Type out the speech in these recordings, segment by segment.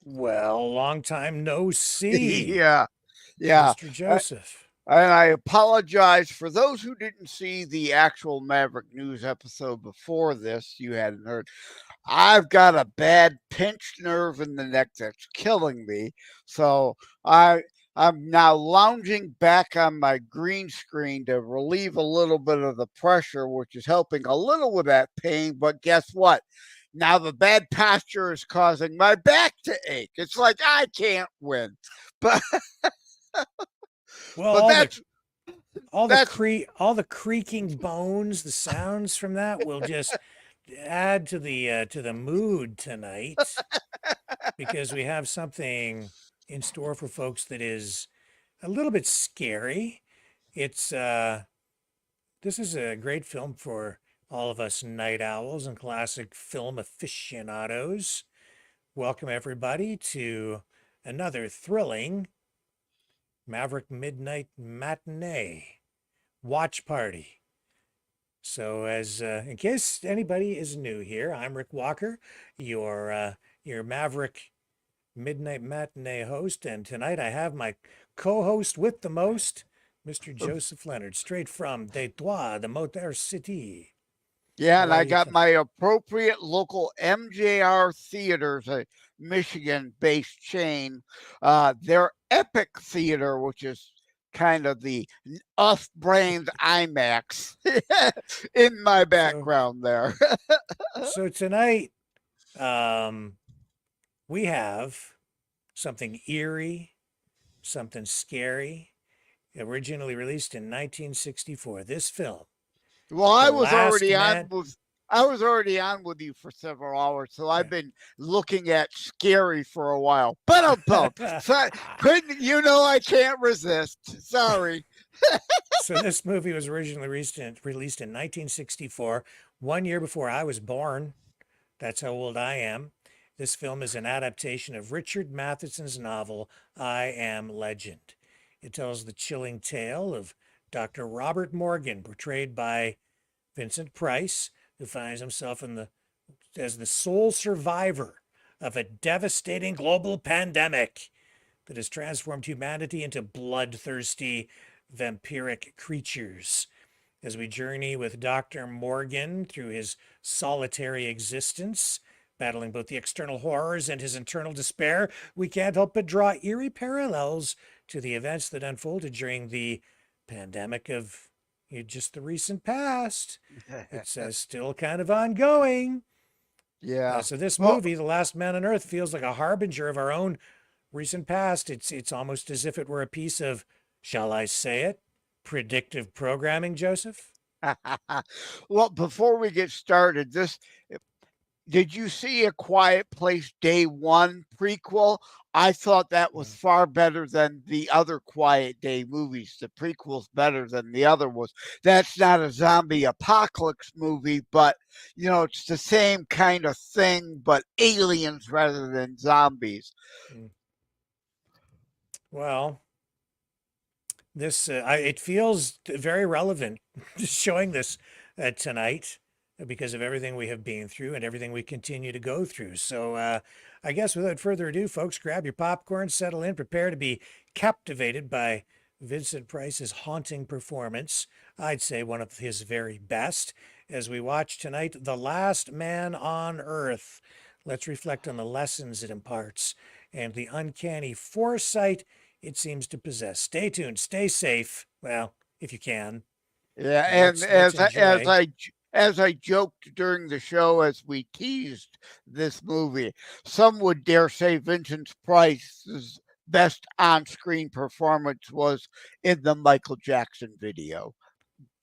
Well, long time no see. Yeah. Mr. Joseph. And I apologize for those who didn't see the actual Maverick News episode before this. You hadn't heard. I've got a bad pinched nerve in the neck that's killing me. So I'm now lounging back on my green screen to relieve a little bit of the pressure, which is helping a little with that pain. But guess what? Now the bad posture is causing my back to ache. It's like I can't win. But well, but all the creaking bones, the sounds from that will just add to the mood tonight, because we have something in store for folks that is a little bit scary. It's this is a great film for all of us night owls and classic film aficionados. Welcome everybody to another thrilling Maverick Midnight Matinee watch party. So, as in case anybody is new here, I'm Rick Walker, your Maverick Midnight Matinee host, and tonight I have my co-host with the most, Mr. Joseph Leonard, straight from Detroit, the Motor City. Yeah, and I got my appropriate local MJR theaters, a Michigan-based chain. Their Epic Theater, which is kind of the off-brand IMAX in my background there. So tonight, we have something eerie, something scary, originally released in 1964. This film. Well, I was already on with you for several hours, so I've been looking at scary for a while. But I can't resist. Sorry. So this movie was originally released in 1964, 1 year before I was born. That's how old I am. This film is an adaptation of Richard Matheson's novel, I Am Legend. It tells the chilling tale of Dr. Robert Morgan, portrayed by Vincent Price, who finds himself as the sole survivor of a devastating global pandemic that has transformed humanity into bloodthirsty, vampiric creatures. As we journey with Dr. Morgan through his solitary existence, battling both the external horrors and his internal despair, we can't help but draw eerie parallels to the events that unfolded during the pandemic of just the recent past. It's still kind of ongoing. Yeah. So this Well, movie, The Last Man on Earth, feels like a harbinger of our own recent past. It's almost as if it were a piece of, shall I say it, predictive programming, Joseph? well, before we get started, did you see A Quiet Place Day One prequel? I thought that was Mm. far better than the other Quiet Day movies. The prequel's better than the other was. That's not a zombie apocalypse movie, but it's the same kind of thing, but aliens rather than zombies. Mm. Well, it feels very relevant showing this tonight because of everything we have been through and everything we continue to go through. So I guess without further ado, folks, grab your popcorn, settle in, prepare to be captivated by Vincent Price's haunting performance. I'd say one of his very best as we watch tonight The Last Man on Earth. Let's reflect on the lessons it imparts and the uncanny foresight it seems to possess. Stay tuned, stay safe. Well, if you can. Yeah, And and let's enjoy. as I joked during the show as we teased this movie, some would dare say Vincent Price's best on-screen performance was in the Michael Jackson video.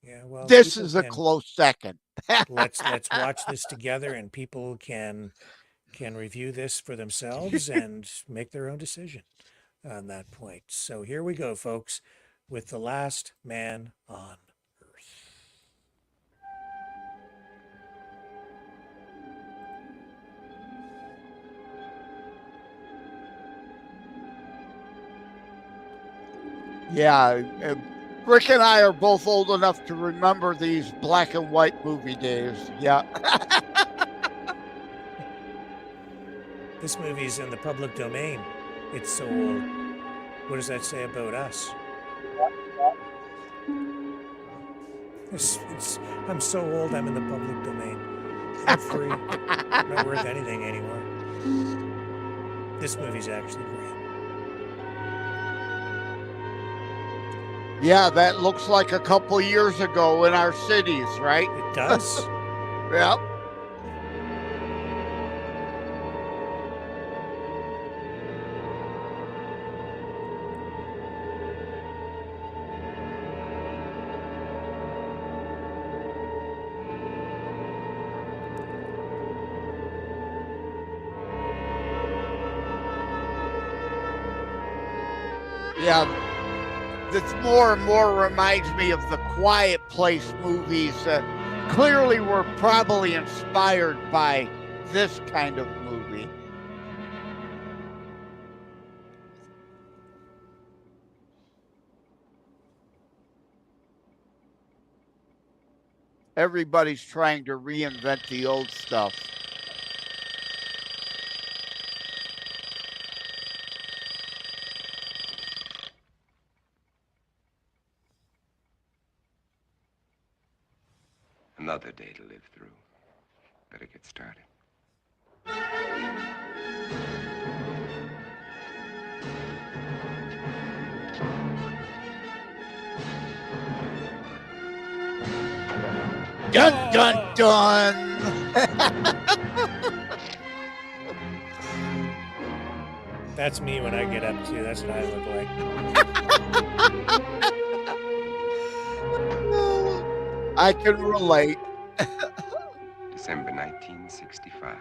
Yeah, well, This people is a can close second. let's watch this together and people can review this for themselves and make their own decision on that point. So here we go, folks, with The Last Man on Earth. Yeah, Rick and I are both old enough to remember these black and white movie days. Yeah. This movie's in the public domain. It's so old. What does that say about us? I'm so old, I'm in the public domain. I'm free. I'm not worth anything anymore. This movie's actually great. Yeah, that looks like a couple years ago in our cities, right? It does? Yep. Yeah, this more and more reminds me of the Quiet Place movies that clearly were probably inspired by this kind of movie. Everybody's trying to reinvent the old stuff. Another day to live through. Better get started. Dun, dun, dun. That's me when I get up too. That's what I look like. I can relate. December 1965.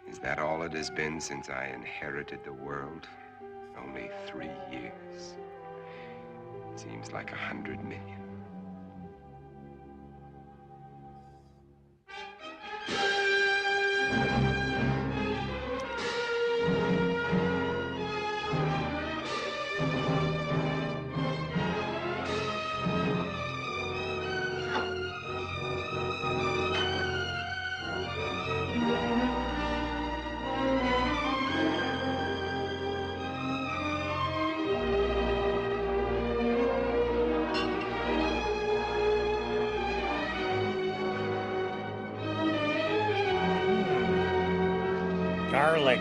Is that all it has been since I inherited the world? Only 3 years. Seems like 100 million. Garlic.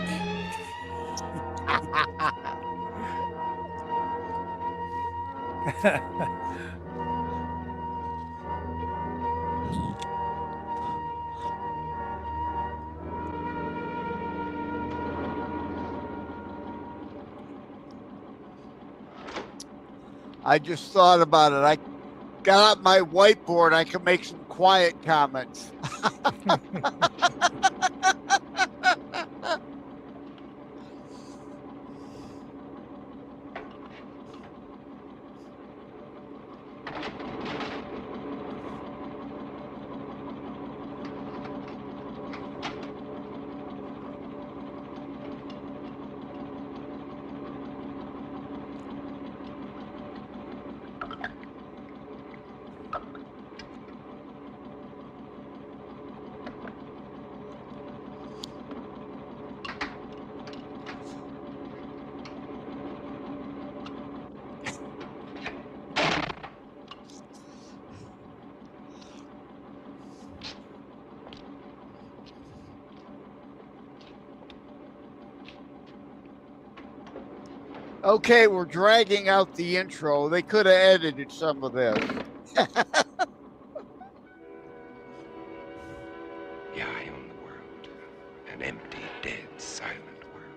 I just thought about it. I got out my whiteboard. I can make some quiet comments. Okay, we're dragging out the intro. They could have edited some of this. Yeah, I own the world. An empty, dead, silent world.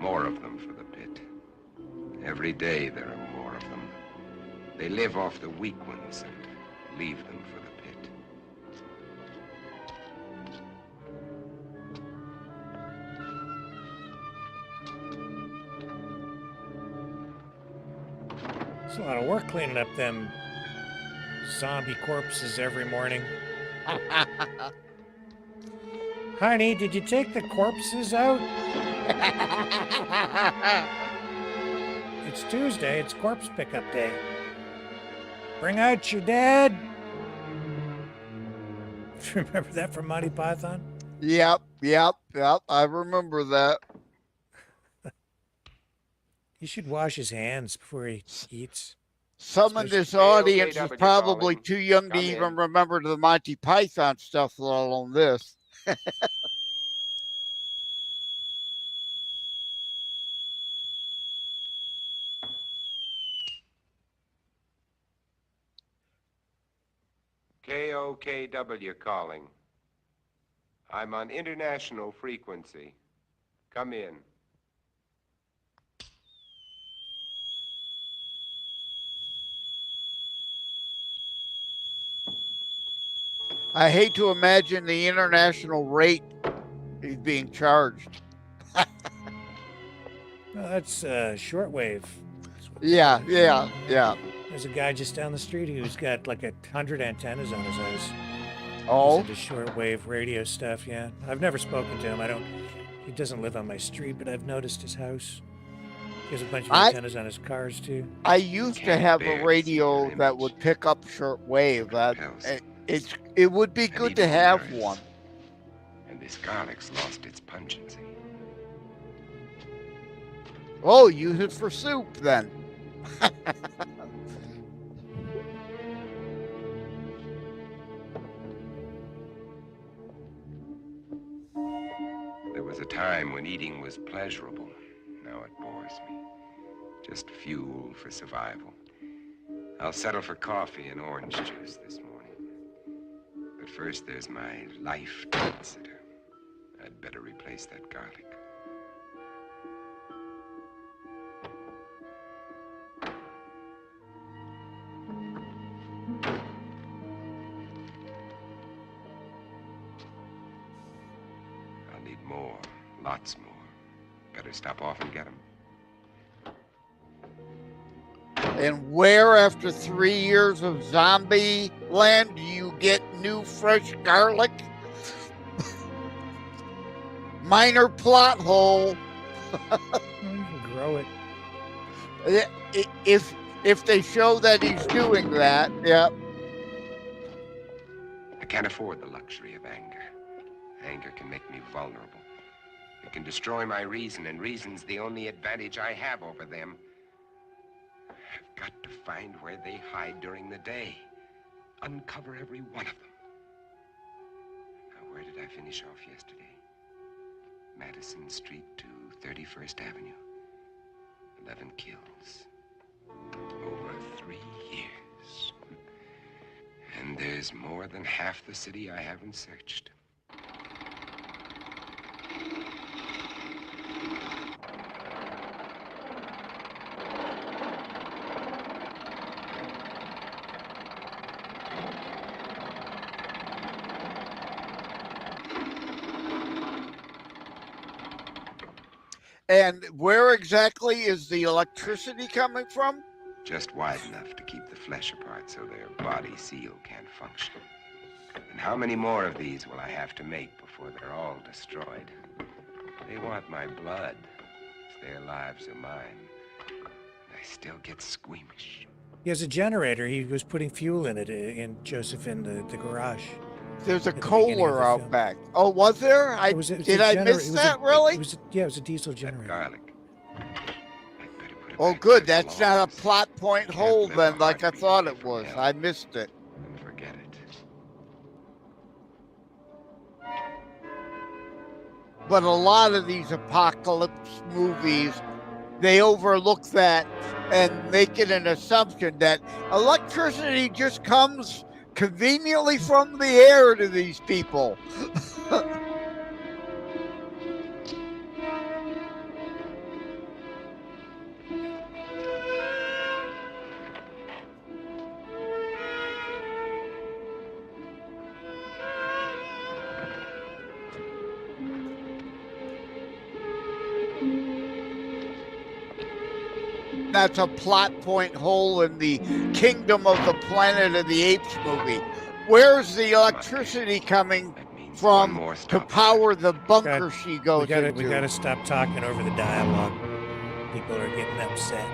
More of them for the pit. Every day there are more of them. They live off the weak ones and leave them for the pit. It's a lot of work cleaning up them zombie corpses every morning. Honey, did you take the corpses out? It's Tuesday. It's corpse pickup day. Bring out your dad. Remember that from Monty Python? Yep. I remember that. He should wash his hands before he eats. Some in this audience is probably too young to even remember the Monty Python stuff, let alone this. KOKW calling. I'm on international frequency. Come in. I hate to imagine the international rate he's being charged. Well, that's shortwave. Yeah. There's a guy just down the street who's got like 100 antennas on his house. Oh, He's into shortwave radio stuff. Yeah, I've never spoken to him. He doesn't live on my street, but I've noticed his house. He has a bunch of antennas on his cars too. I used to have a radio that would pick up shortwave. It would be good to have one. And this garlic's lost its pungency. Oh, use it for soup then. There was a time when eating was pleasurable. Now it bores me. Just fuel for survival. I'll settle for coffee and orange juice this morning. But first, there's my life sitter. I'd better replace that garlic. I'll need more, lots more. Better stop off and get them. And where, after 3 years of zombie land, do you get new fresh garlic? Minor plot hole. You can grow it. If they show that he's doing that, yeah. I can't afford the luxury of anger. Anger can make me vulnerable. It can destroy my reason, and reason's the only advantage I have over them. I've got to find where they hide during the day. Uncover every one of them. Now, where did I finish off yesterday? Madison Street to 31st Avenue. 11 kills. Over 3 years. And there's more than half the city I haven't searched. And where exactly is the electricity coming from? Just wide enough to keep the flesh apart so their body seal can't function. And how many more of these will I have to make before they're all destroyed? They want my blood. It's their lives or mine. And I still get squeamish. He has a generator. He was putting fuel in it, in Joseph, in the garage. There's a At the beginning of Kohler the out film. back. Oh, was there? Did I miss that, really? It was a diesel That generator. garlic. I'd better put it Oh, back good. where it That's not a belongs. plot point Can't hole live then, a like I heartbeat thought away it from was. hell. I missed it. And forget it. But a lot of these apocalypse movies, they overlook that and make it an assumption that electricity just comes conveniently from the air to these people. That's a plot point hole in the Kingdom of the Planet of the Apes movie. Where's the electricity coming That means one from more to stop. power the bunker she goes We into? gotta stop talking over the dialogue. People are getting upset.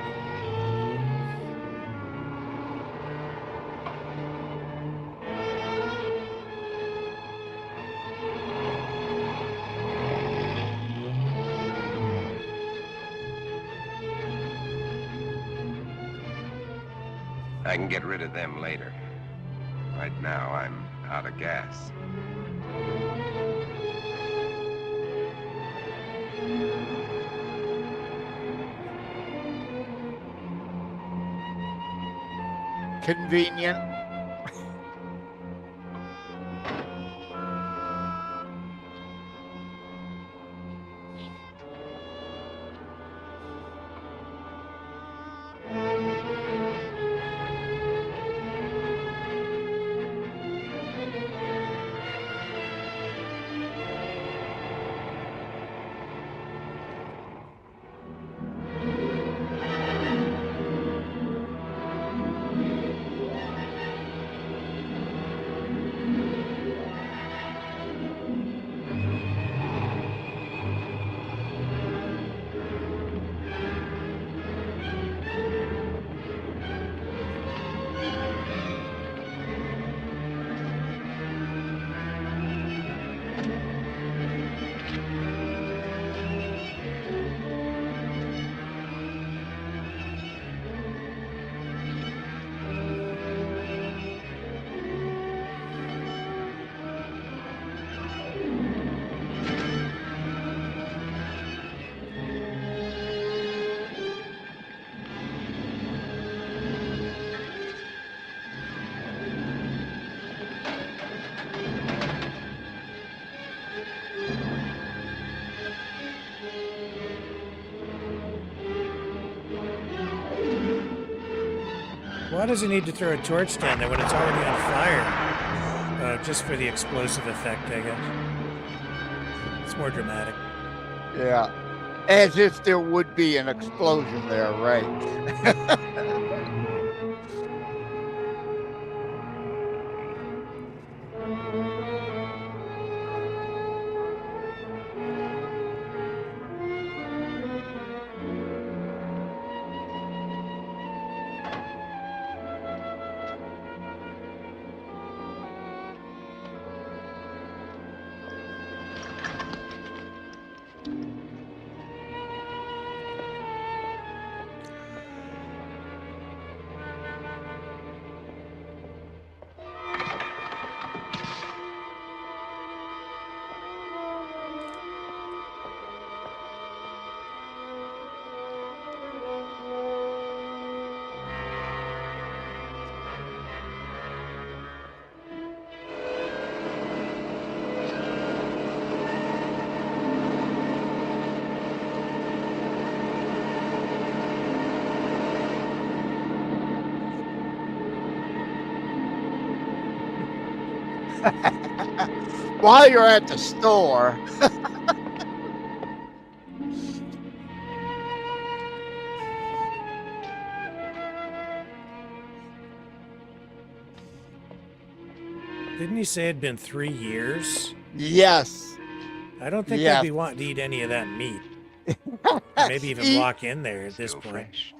I can get rid of them later. Right now, I'm out of gas. Convenient. Why does he need to throw a torch down there when it's already on fire? Just for the explosive effect, I guess. It's more dramatic. Yeah. As if there would be an explosion there, right? While you're at the store. Didn't he say it'd been 3 years? Yes. I don't think Yes. I'd be wanting to eat any of that meat. Or maybe even walk in there at this Still point. fresh.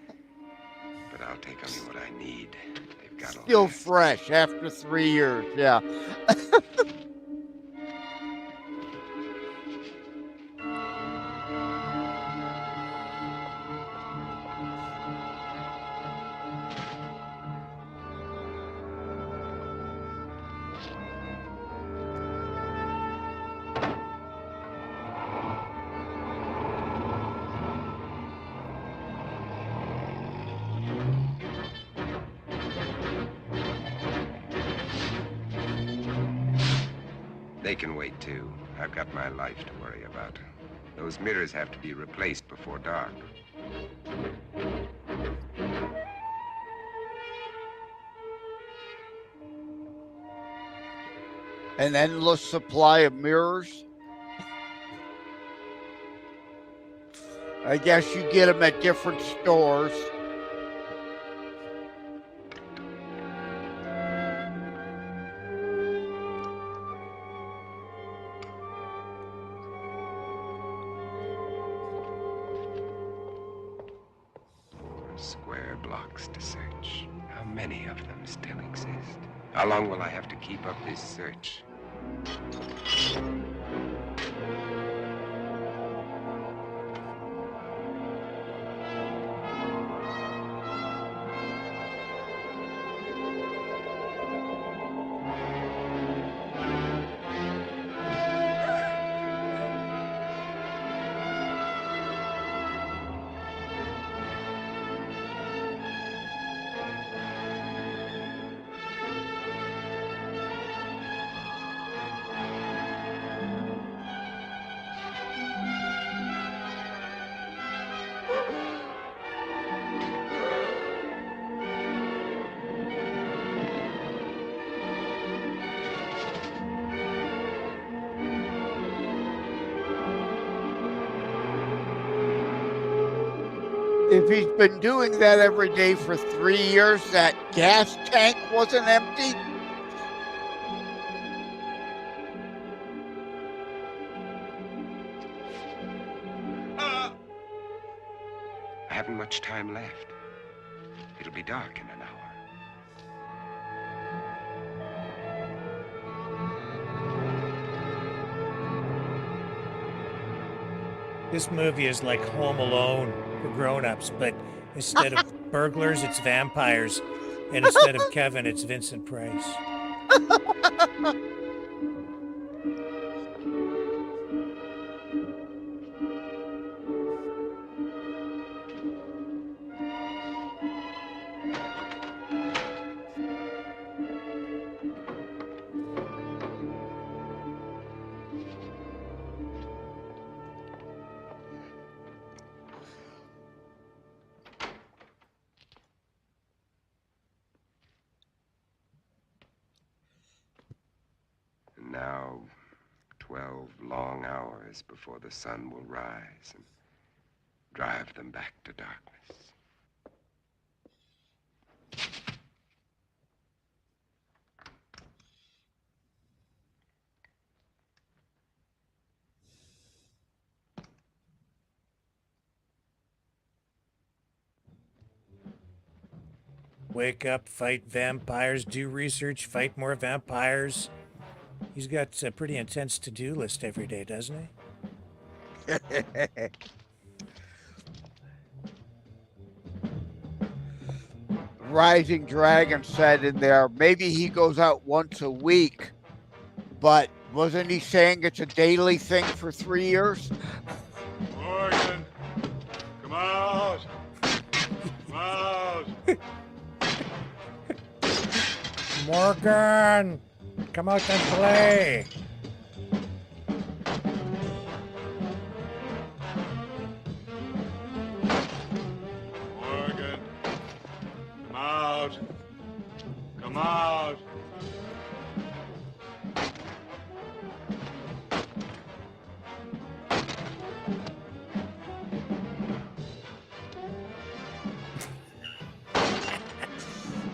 But I'll take only what I need. They've got all Still that. fresh after 3 years. Yeah. They can wait, too. I've got my life to worry about. Those mirrors have to be replaced before dark. An endless supply of mirrors. I guess you get them at different stores. Square blocks to search. How many of them still exist? How long will I have to keep up this search? If he's been doing that every day for 3 years, that gas tank wasn't empty. I haven't much time left. It'll be dark in an hour. This movie is like Home Alone for grown-ups, but instead of burglars, it's vampires. And instead of Kevin, it's Vincent Price. And now, 12 long hours before the sun will rise and drive them back to darkness. Wake up, fight vampires, do research, fight more vampires. He's got a pretty intense to-do list every day, doesn't he? Rising Dragon said in there, maybe he goes out once a week, but wasn't he saying it's a daily thing for 3 years? Morgan, come out. Come out. Morgan, come out and play. Morgan, come out. Come out.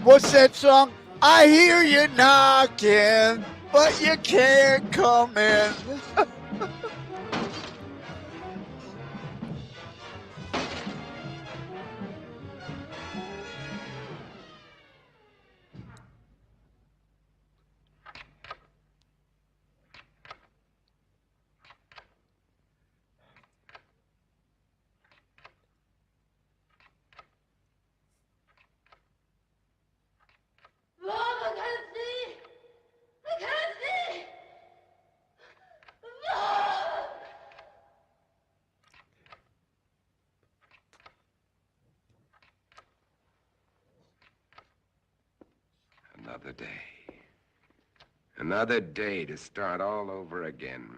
What's that song? I hear you knocking, but you can't come in. Mom, I can't see! I can't see! Mom! Another day. Another day to start all over again.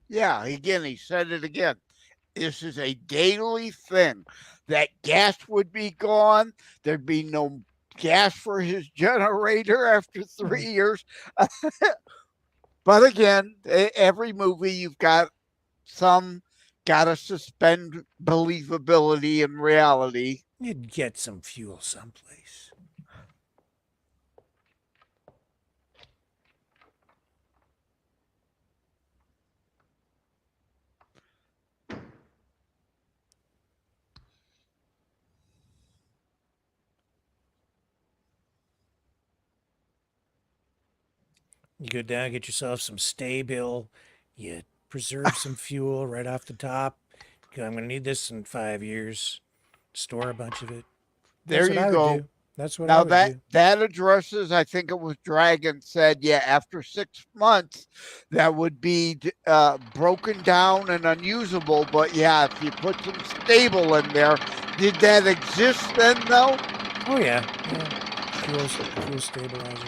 Yeah, again, he said it again. This is a daily thing. That gas would be gone. There'd be no gas for his generator after 3 years. But again, every movie you've got to suspend believability and reality. You'd get some fuel someplace. You go down, get yourself some Stay-Bill. You preserve some fuel right off the top. Go, I'm going to need this in 5 years. Store a bunch of it. There That's what you I would go. do. That's what I Now would that do. that addresses, I think it was Dragon said, yeah, after 6 months, that would be broken down and unusable. But yeah, if you put some stable in there, did that exist then though? Oh yeah, yeah. Fuel stabilizer.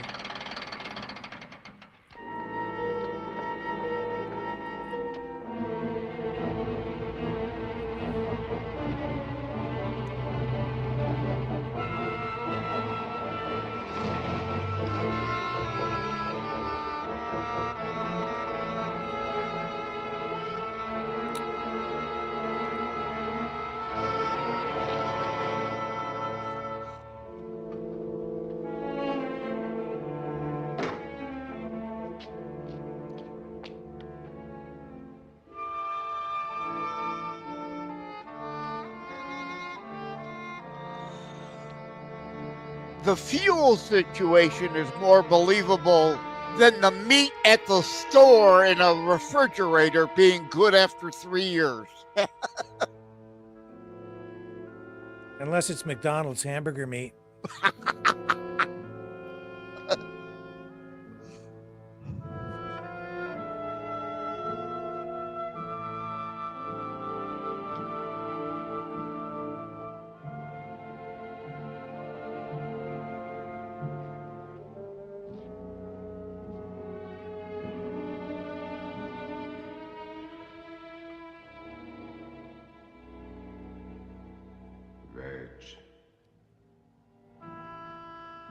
The fuel situation is more believable than the meat at the store in a refrigerator being good after 3 years. Unless it's McDonald's hamburger meat. Birds.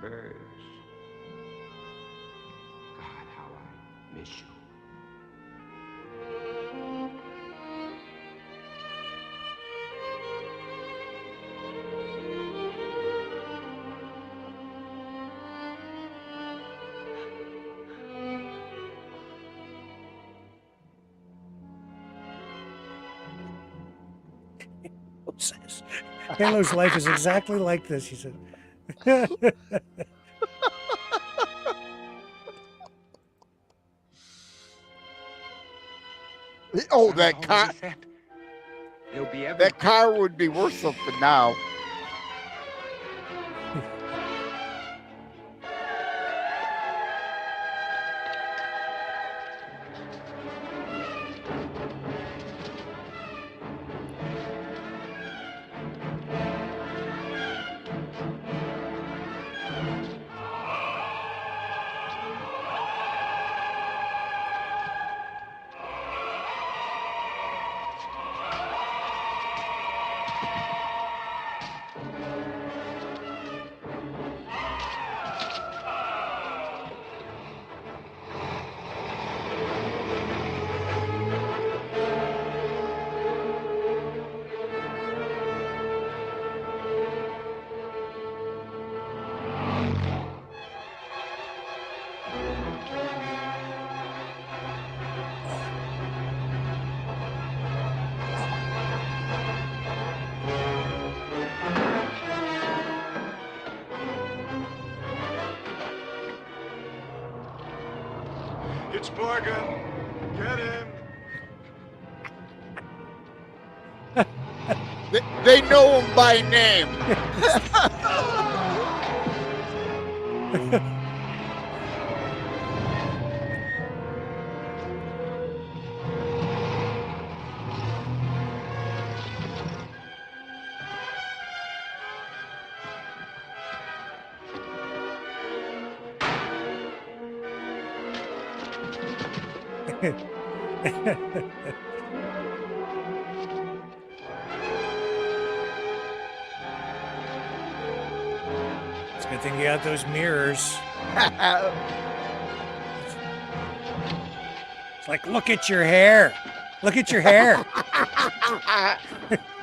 Birds. God, how I miss you. Says Halo's life is exactly like this, he said. Oh, How that long car! is that? They'll be That car would be worth something now. Morgan, get him. They know him by name. It's a good thing you got those mirrors. It's like, look at your hair. Look at your hair.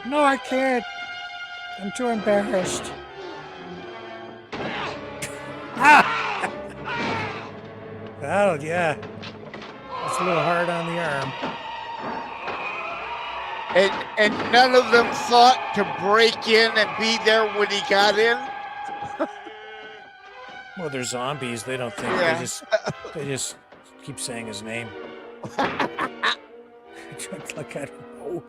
No, I can't. I'm too embarrassed. Oh, yeah. That's a little hard on the arm. And none of them thought to break in and be there when he got in. Well, they're zombies. They don't think. Yeah. They just keep saying his name. Like, I don't know.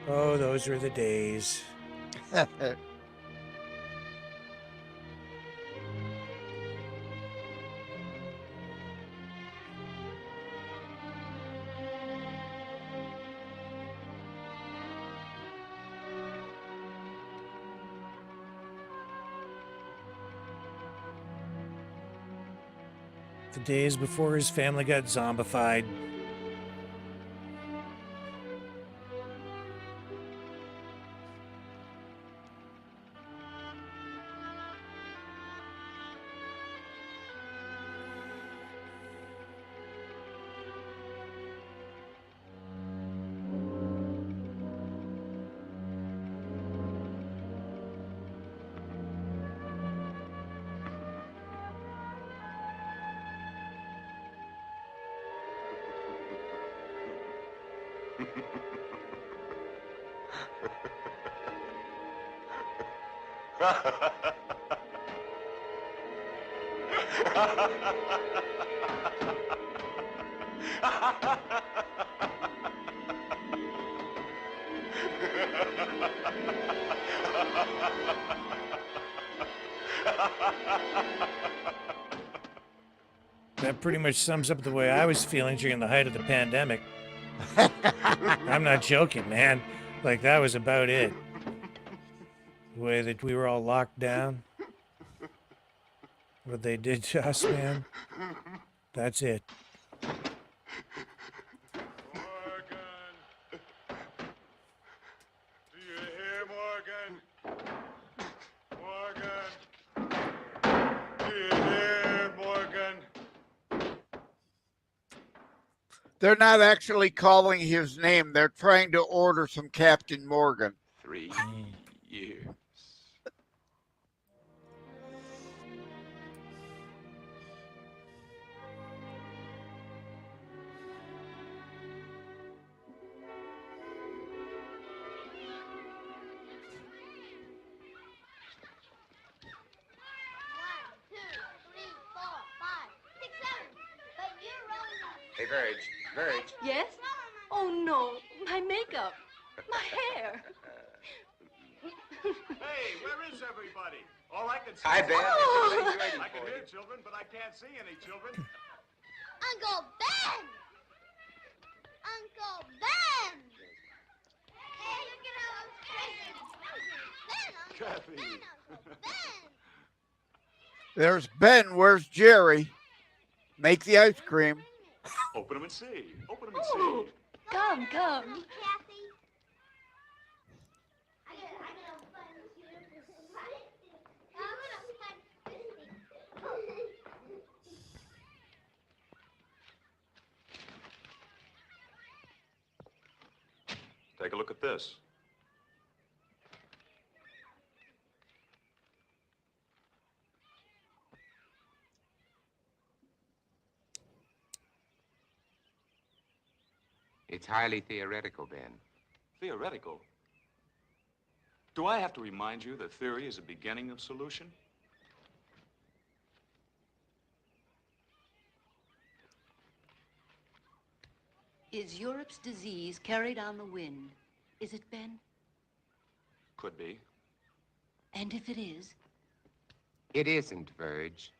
Oh, those were the days. The days before his family got zombified. That pretty much sums up the way I was feeling during the height of the pandemic. I'm not joking, man. Like, that was about it. The way that we were all locked down. What they did to us, man. That's it. Morgan. Do you hear, Morgan? Morgan. Do you hear, Morgan? They're not actually calling his name. They're trying to order some Captain Morgan. 3 years. Hey, Verge. Yes? Oh, no. My makeup. My hair. Hey, where is everybody? All I can see Hi, is- Ben. Oh. I can hear children, but I can't see any children. Uncle Ben! Uncle Ben! Hey, look at all those presents. Ben, Uncle Kathy. Ben, Uncle Ben! There's Ben. Where's Jerry? Make the ice cream. Open them and see. Open them and Oh, see. come. Kathy? Take a look at this. It's highly theoretical, Ben. Theoretical. Do I have to remind you that theory is a beginning of solution? Is Europe's disease carried on the wind? Is it, Ben? Could be. And if it is, It isn't, Verge.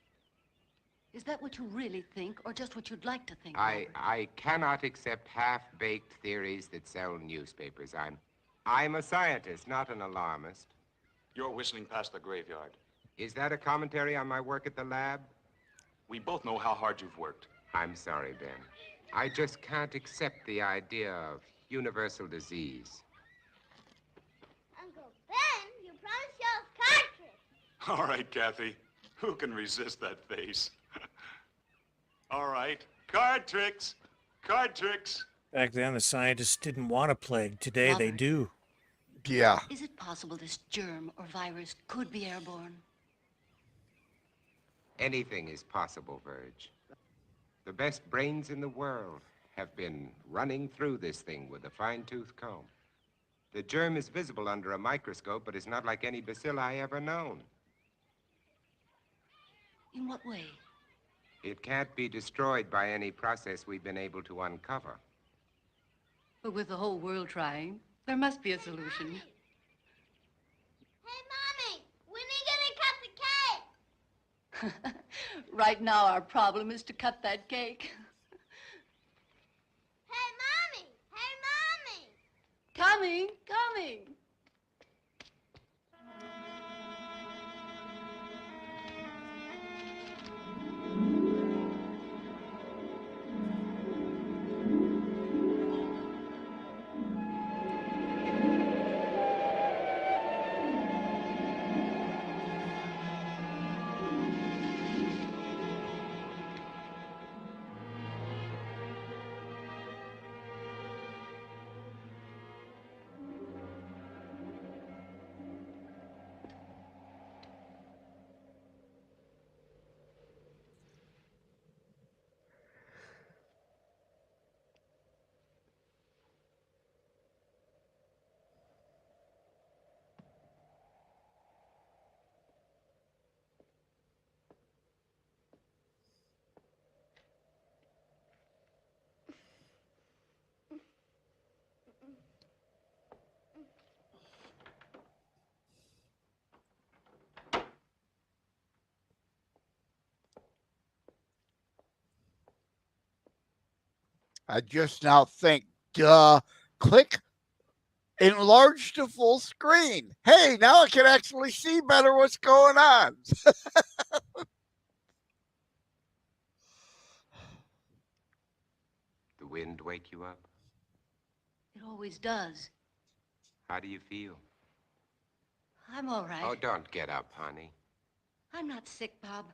is that what you really think, or just what you'd like to think? I cannot accept half-baked theories that sell newspapers. I'm a scientist, not an alarmist. You're whistling past the graveyard. Is that a commentary on my work at the lab? We both know how hard you've worked. I'm sorry, Ben. I just can't accept the idea of universal disease. Uncle Ben, you promised y'all a card trick. All right, Kathy. Who can resist that face? All right. Card tricks. Card tricks. Back then, the scientists didn't want a plague. Today, they Robert. do. Yeah. Is it possible this germ or virus could be airborne? Anything is possible, Verge. The best brains in the world have been running through this thing with a fine-tooth comb. The germ is visible under a microscope, but it's not like any bacilli ever known. In what way? It can't be destroyed by any process we've been able to uncover. But with the whole world trying, there must be a solution. Hey, Mommy, when are you gonna cut the cake? Right now, our problem is to cut that cake. Hey, Mommy! Hey, Mommy! Coming, coming. I just now think, duh, click, enlarge to full screen. Hey, now I can actually see better what's going on. The wind wake you up? It always does. How do you feel? I'm all right. Oh, don't get up, honey. I'm not sick, Bob.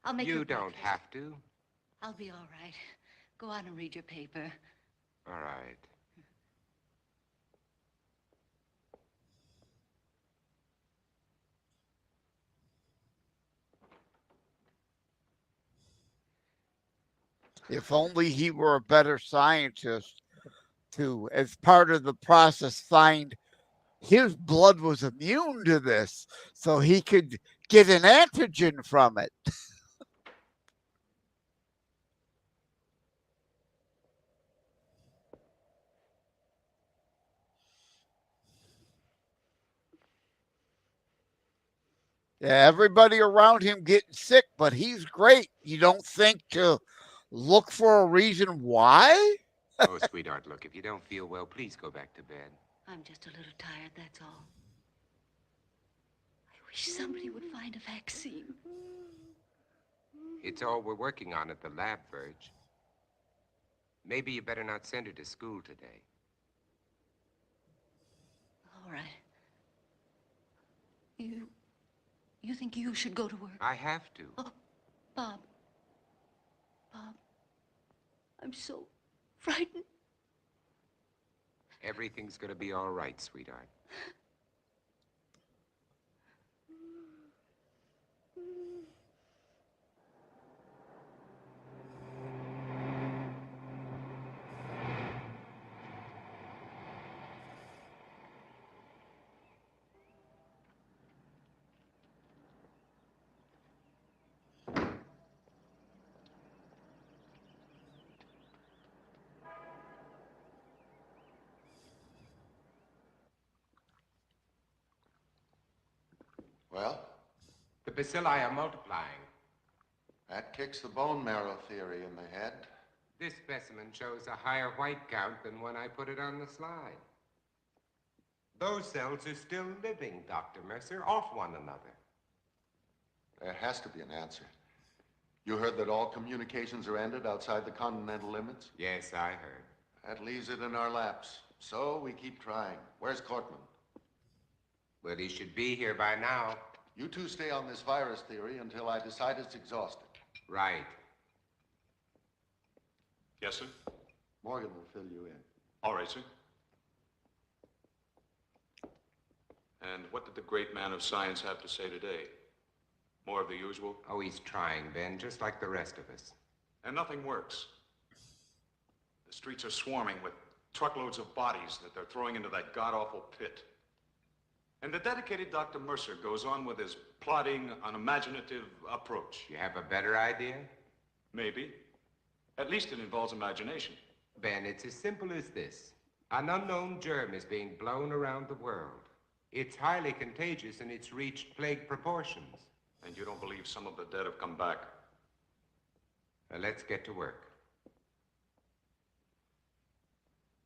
I'll make You your don't breakfast. have to. I'll be all right. Go on and read your paper. All right. If only he were a better scientist to, as part of the process, find his blood was immune to this, so he could get an antigen from it. Yeah, everybody around him getting sick, but he's great. You don't think to look for a reason why? Oh, sweetheart, look, if you don't feel well, please go back to bed. I'm just a little tired, that's all. I wish somebody would find a vaccine. It's all we're working on at the lab, Verge. Maybe you better not send her to school today. All right. You think you should go to work? I have to. Oh, Bob. Bob. I'm so frightened. Everything's gonna be all right, sweetheart. Well, The bacilli are multiplying. that kicks the bone marrow theory in the head. This specimen shows a higher white count than when I put it on the slide. Those cells are still living, Dr. Mercer, off one another. There has to be an answer. You heard that all communications are ended outside the continental limits? Yes, I heard. That leaves it in our laps. So we keep trying. Where's Cortman? Well, he should be here by now. You two stay on this virus theory until I decide it's exhausted. Right. Yes, sir? Morgan will fill you in. All right, sir. And what did the great man of science have to say today? More of the usual? Oh, he's trying, Ben, just like the rest of us. And nothing works. The streets are swarming with truckloads of bodies that they're throwing into that god-awful pit. And the dedicated Dr. Mercer goes on with his plodding, unimaginative approach. You have a better idea? Maybe. At least it involves imagination. Ben, it's as simple as this. An unknown germ is being blown around the world. It's highly contagious and it's reached plague proportions. And you don't believe some of the dead have come back? Let's get to work.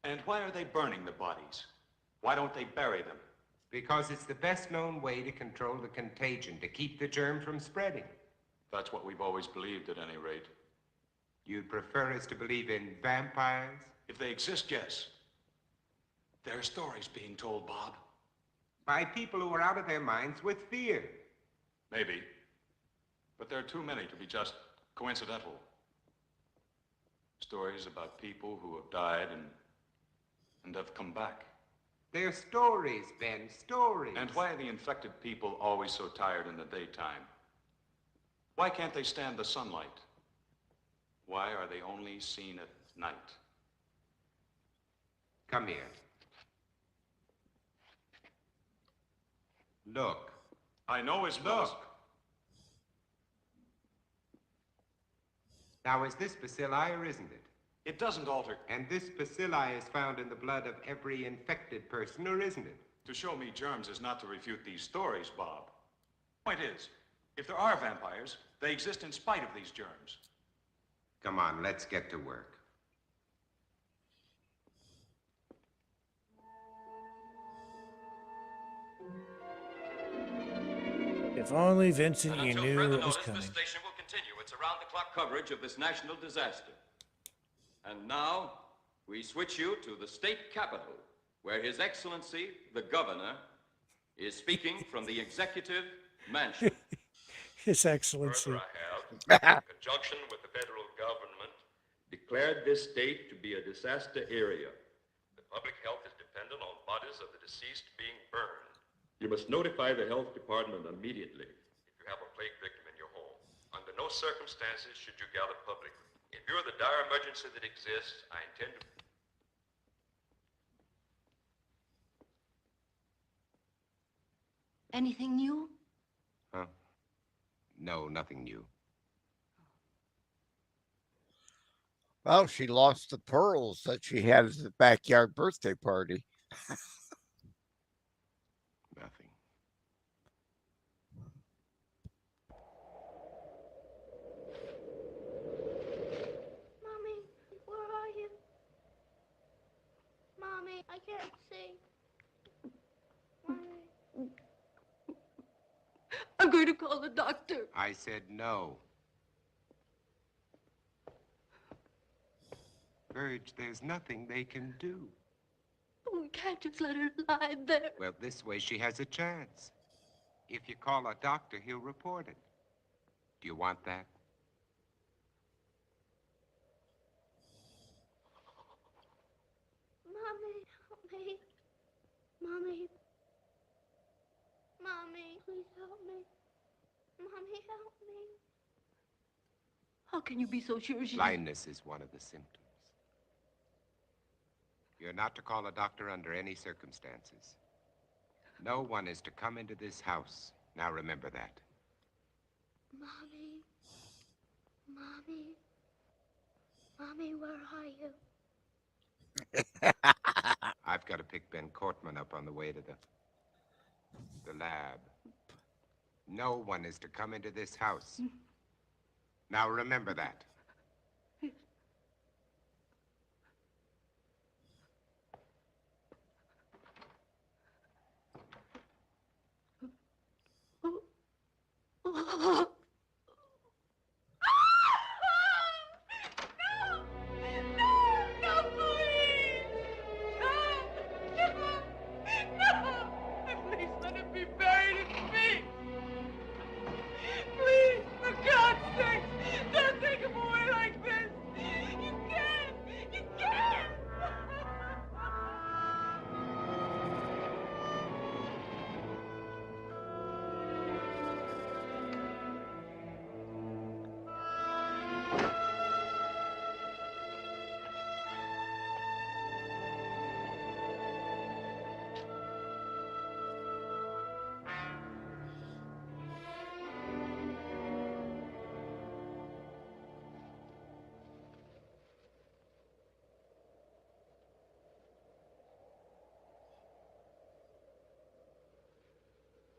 And why are they burning the bodies? Why don't they bury them? Because it's the best known way to control the contagion, to keep the germ from spreading. That's what we've always believed, at any rate. You'd prefer us to believe in vampires? If they exist, yes. There are stories being told, Bob. By people who are out of their minds with fear. Maybe. But there are too many to be just coincidental. Stories about people who have died and have come back. They're stories, Ben, stories. And why are the infected people always so tired in the daytime? Why can't they stand the sunlight? Why are they only seen at night? Come here. Look. I know his nose. Look. Now, is this bacilli or isn't it? It doesn't alter. And this bacilli is found in the blood of every infected person, or isn't it? To show me germs is not to refute these stories, Bob. Point is, if there are vampires, they exist in spite of these germs. Come on, let's get to work. If only, Vincent, And you until knew further it was notice, coming. this station will continue its around-the-clock coverage of this national disaster. And now, we switch you to the state capitol, where His Excellency, the Governor, is speaking from the Executive Mansion. His Excellency. Further, I have, in conjunction with the federal government, declared this state to be a disaster area. The public health is dependent on bodies of the deceased being burned. You must notify the health department immediately if you have a plague victim in your home. Under no circumstances should you gather publicly. In view of the dire emergency that exists, I intend to... Anything new? Huh? No, nothing new. Well, she lost the pearls that she had at the backyard birthday party. Nothing. Mommy, where are you? Mommy, I can't see. Mommy. I'm going to call the doctor. I said no. Verge, there's nothing they can do. We can't just let her lie there. Well, this way she has a chance. If you call a doctor, he'll report it. Do you want that? Mommy. Help me. Mommy. Mommy, please help me. Mommy, help me. How can you be so sure she... Blindness is one of the symptoms. You're not to call a doctor under any circumstances. No one is to come into this house. Now remember that. Mommy. Mommy. Mommy, where are you? I've got to pick Ben Cortman up on the way to the lab. No one is to come into this house. Now remember that.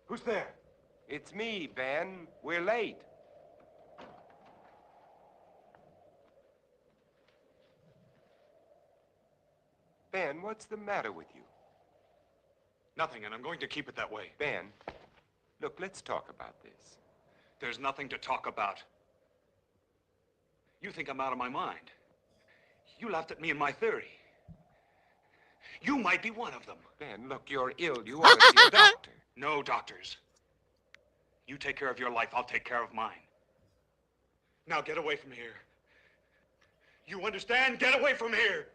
Who's there? It's me, Ben. We're late. Ben, what's the matter with you? Nothing, and I'm going to keep it that way. Ben, look, let's talk about this. There's nothing to talk about. You think I'm out of my mind. You laughed at me and my theory. You might be one of them. Ben, look, you're ill. You ought to see a doctor. No doctors. You take care of your life, I'll take care of mine. Now get away from here. You understand? Get away from here!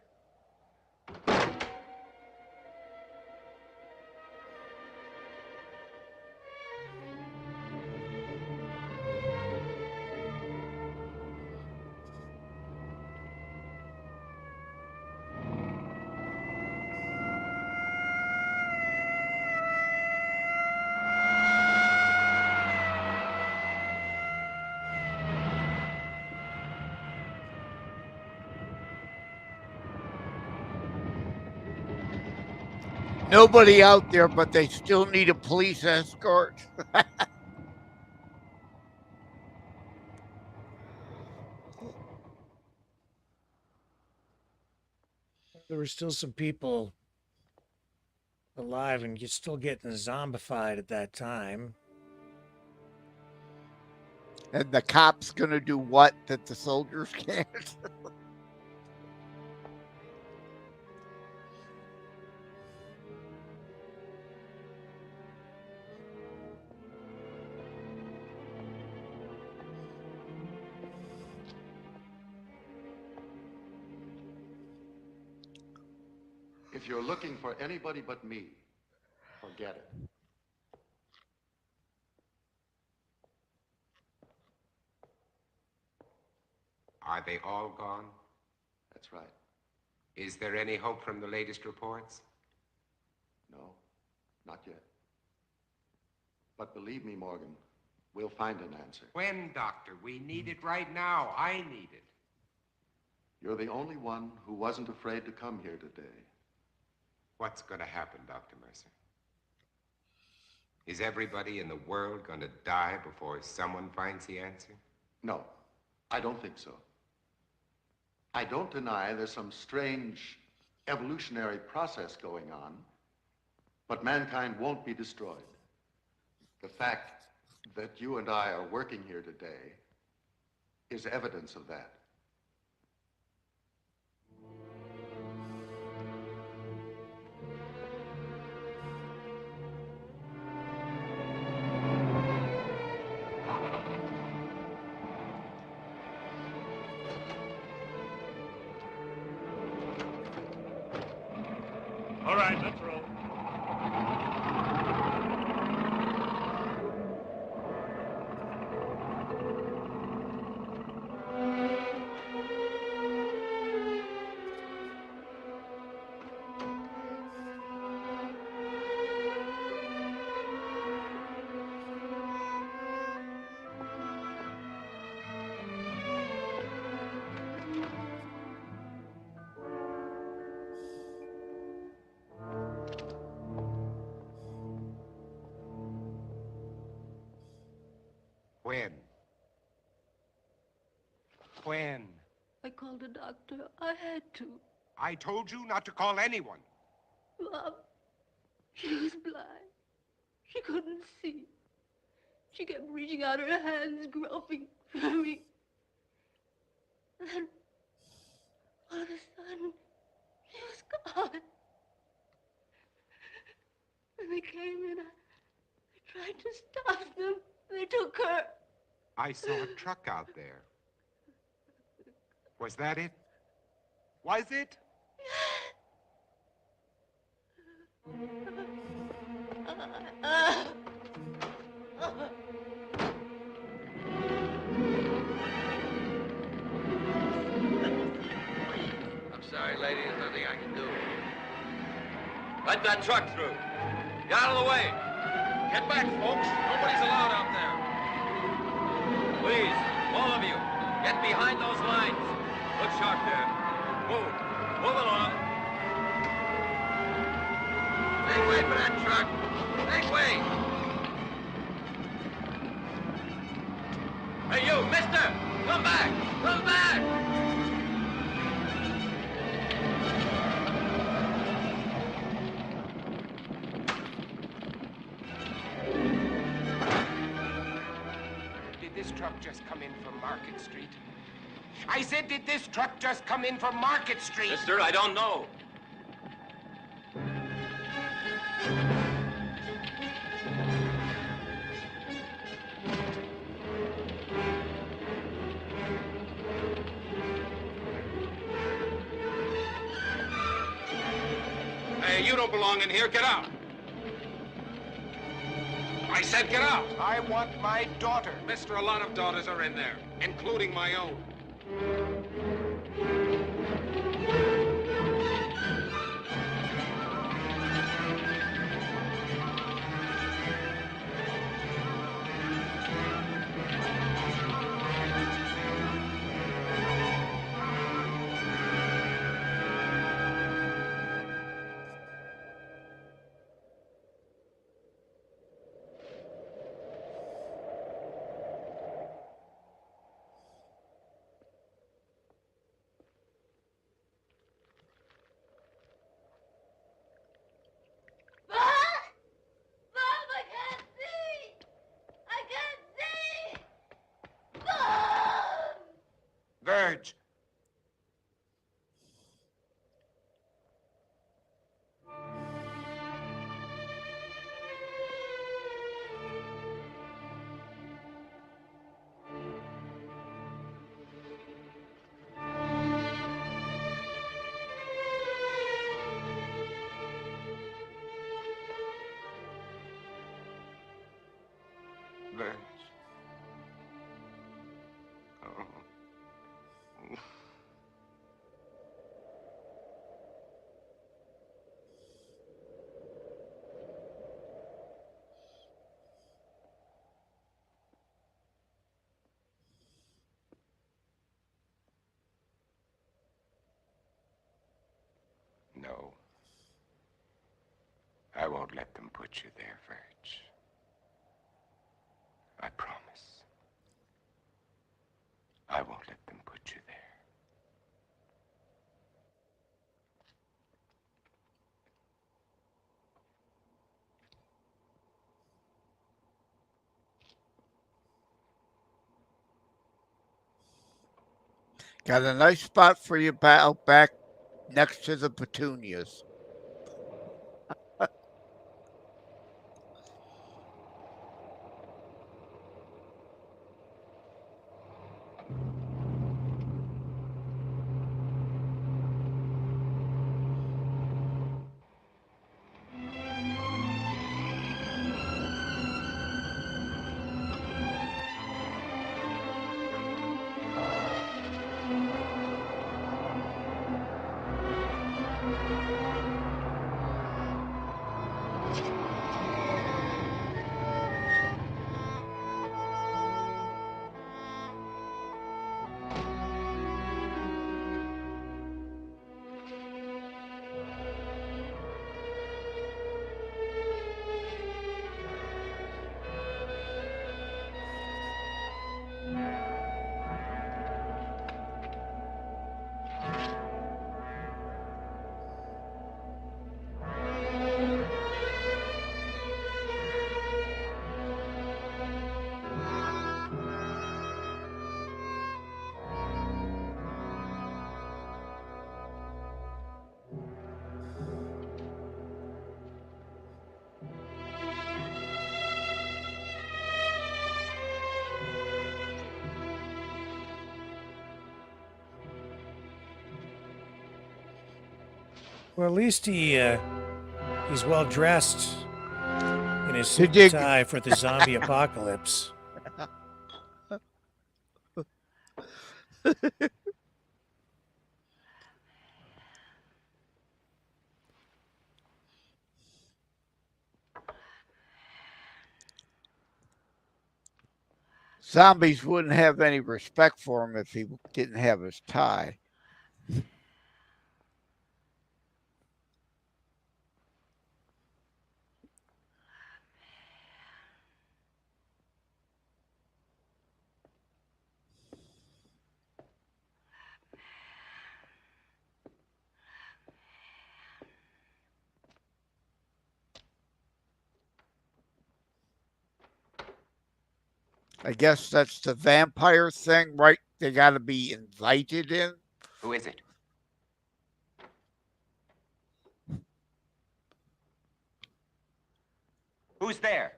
Nobody out there, but they still need a police escort. There were still some people alive and you're still getting zombified at that time. And the cop's gonna do what that the soldiers can't? If you're looking for anybody but me, forget it. Are they all gone? That's right. Is there any hope from the latest reports? No, not yet. But believe me, Morgan, we'll find an answer. When, Doctor? We need it right now. I need it. You're the only one who wasn't afraid to come here today. What's going to happen, Dr. Mercer? Is everybody in the world going to die before someone finds the answer? No, I don't think so. I don't deny there's some strange evolutionary process going on, but mankind won't be destroyed. The fact that you and I are working here today is evidence of that. All right, let's roll. When? When? I called a doctor. I had to. I told you not to call anyone. Mom, she was blind. She couldn't see. She kept reaching out her hands, groping for me. And then, all of a sudden, she was gone. When they came in, I tried to stop them. They took her. I saw a truck out there. Was that it? Was it? I'm sorry, lady. There's nothing I can do. Let that truck through. Get out of the way. Get back, folks. Nobody's allowed out there. Please, all of you, get behind those lines. Look sharp there. Move. Move along. Make way for that truck. Make way. Hey, you, mister! Come back! Come back! Did this truck just come in from Market Street? I said, did this truck just come in from Market Street? Mister, I don't know. Hey, you don't belong in here. Get out. I said get out. I want my daughter. Mister, a lot of daughters are in there, including my own. Verge. Verge. Oh. No. I won't let them put you there, Verge. I promise. I won't let them put you there. Got a nice spot for you out back next to the petunias. Well, at least he's well dressed in his suit dig- and tie for the zombie apocalypse. Zombies wouldn't have any respect for him if he didn't have his tie. I guess that's the vampire thing, right? They got to be invited in. Who is it? Who's there?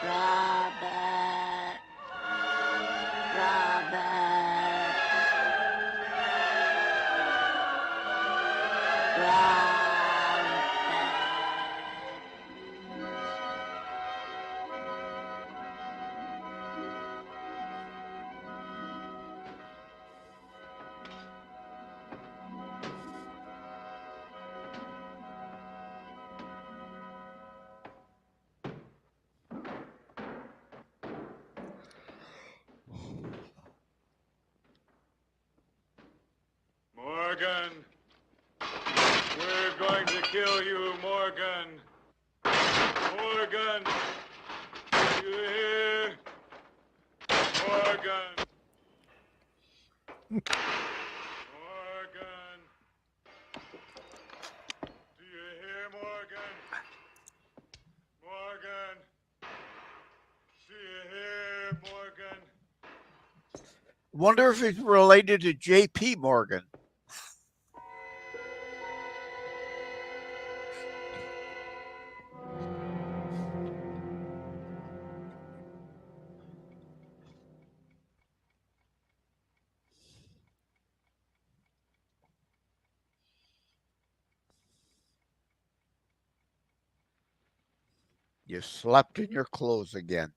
Robert. Robert. Morgan! We're going to kill you, Morgan! Morgan! You hear? Morgan! Morgan! Do you hear, Morgan? Morgan! Do you hear, Morgan? Wonder if he's related to J.P. Morgan. You slept in your clothes again.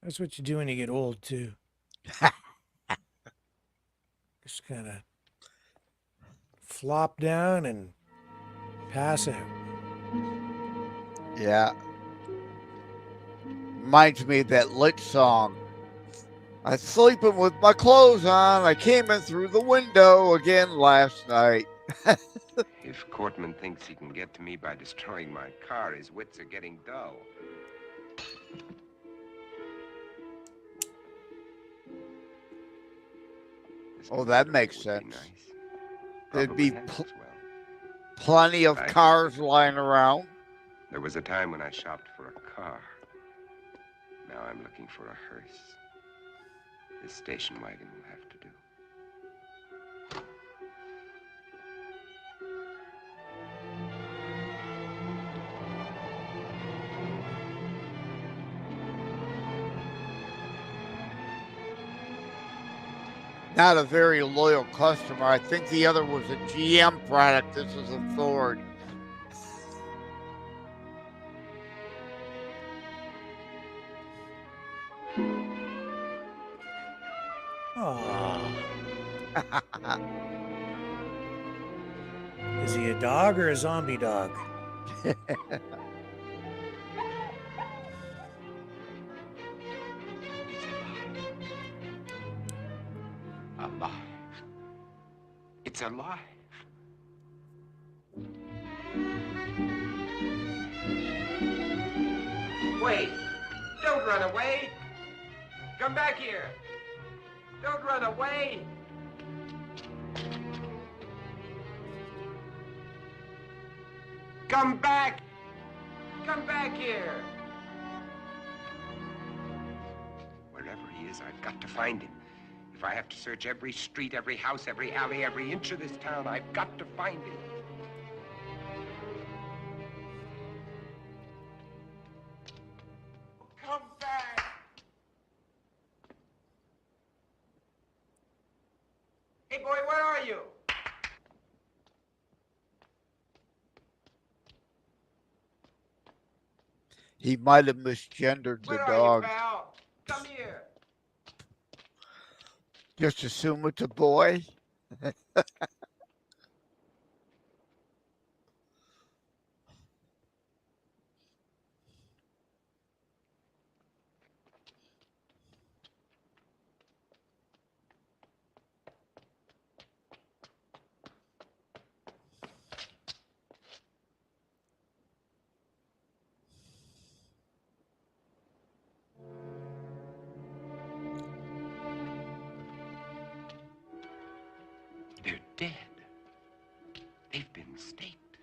That's what you do when you get old, too. Just kind of flop down and pass out. Yeah. Reminds me of that lit song. I'm sleeping with my clothes on. I came in through the window again last night. If Cortman thinks he can get to me by destroying my car, his wits are getting dull. Oh, that makes sense. Nice. There'd be Probably has as well. plenty of cars lying around. There was a time when I shopped for a car. Now I'm looking for a hearse. This station wagon will have to do. Not a very loyal customer. I think the other was a GM product. This is a Ford. Is he a dog or a zombie dog? Alive. It's alive. Wait! Don't run away! Come back here! Don't run away! Come back! Come back here! Wherever he is, I've got to find him. If I have to search every street, every house, every alley, every inch of this town, I've got to find him. Come back! Hey, boy, where are you? He might have misgendered the Where are dog. you, pal? Come here. Just assume it's a boy. They're dead. They've been staked.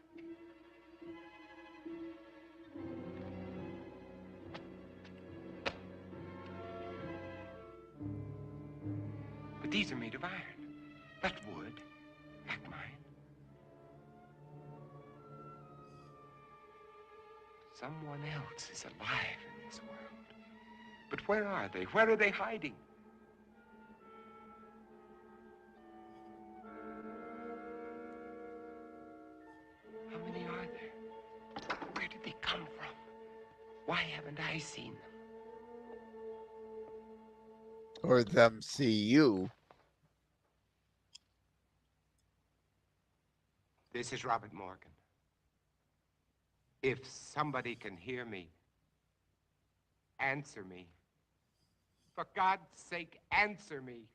But these are made of iron, not wood, like mine. Someone else is alive in this world. But where are they? Where are they hiding? How many are there? Where did they come from? Why haven't I seen them? Or them see you. This is Robert Morgan. If somebody can hear me, answer me. For God's sake, answer me.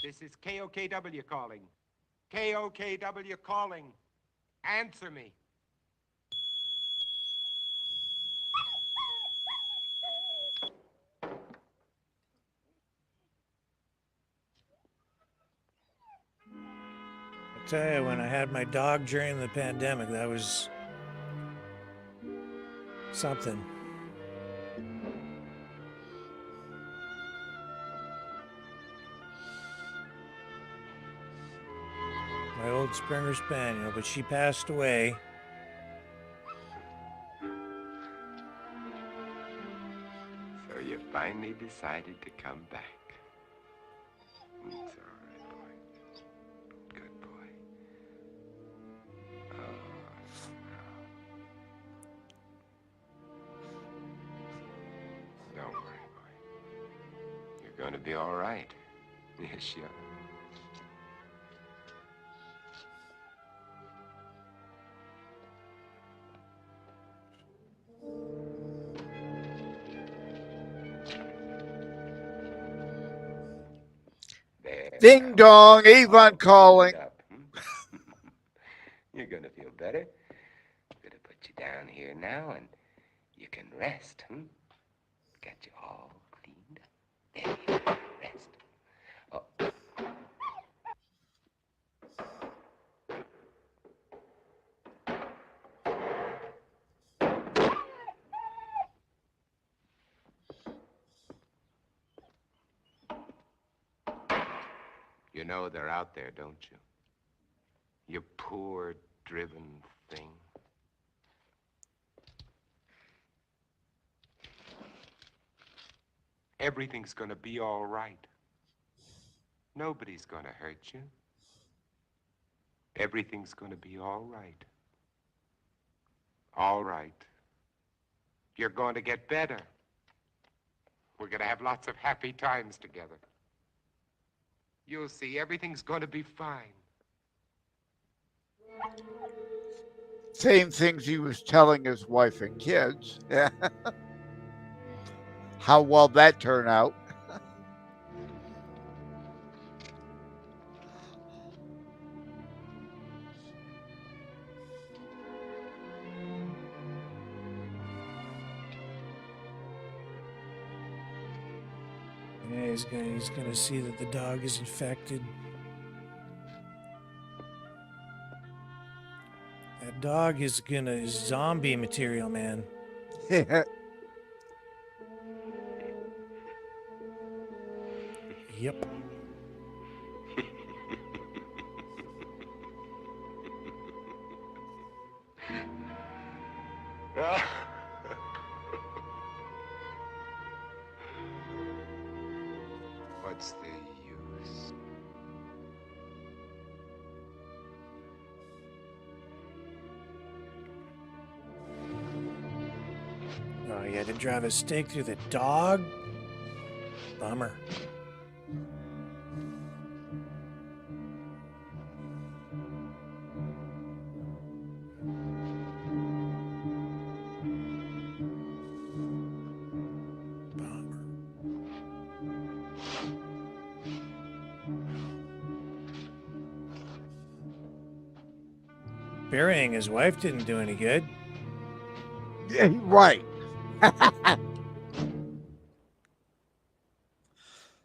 This is KOKW calling. KOKW calling. Answer me. I tell you, when I had my dog during the pandemic, that was something. My old Springer Spaniel, but she passed away. So you finally decided to come back. It's all right, boy. Good boy. Don't worry, boy. You're going to be all right. Yes, you are. Ding dong, Avon calling. You're gonna feel better. I'm gonna put you down here now and you can rest, Got you all cleaned up. There you go, rest. Oh. You know they're out there, don't you? You poor, driven thing. Everything's gonna be all right. Nobody's gonna hurt you. Everything's gonna be all right. All right. You're going to get better. We're gonna have lots of happy times together. You'll see, everything's gonna be fine. Same things he was telling his wife and kids. How well that turned out. Yeah, he's gonna see that the dog is infected. That dog is zombie material, man. Yep. What's the use? Oh, you had to drive a stake through the dog? Bummer. Burying his wife didn't do any good. Yeah, right.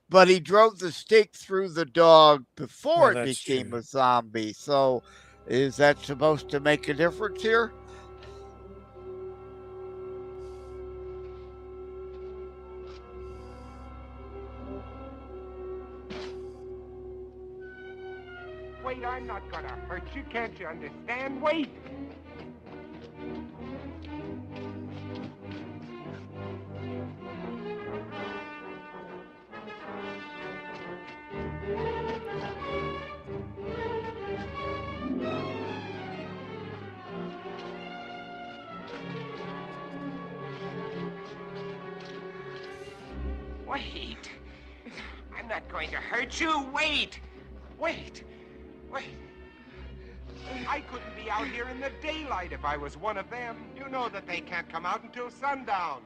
But he drove the stake through the dog before it became a zombie. So is that supposed to make a difference here? Wait, I'm not gonna hurt you. Can't you understand? Wait! Wait! I'm not going to hurt you. Wait! Wait! Wait! I couldn't be out here in the daylight if I was one of them. You know that they can't come out until sundown.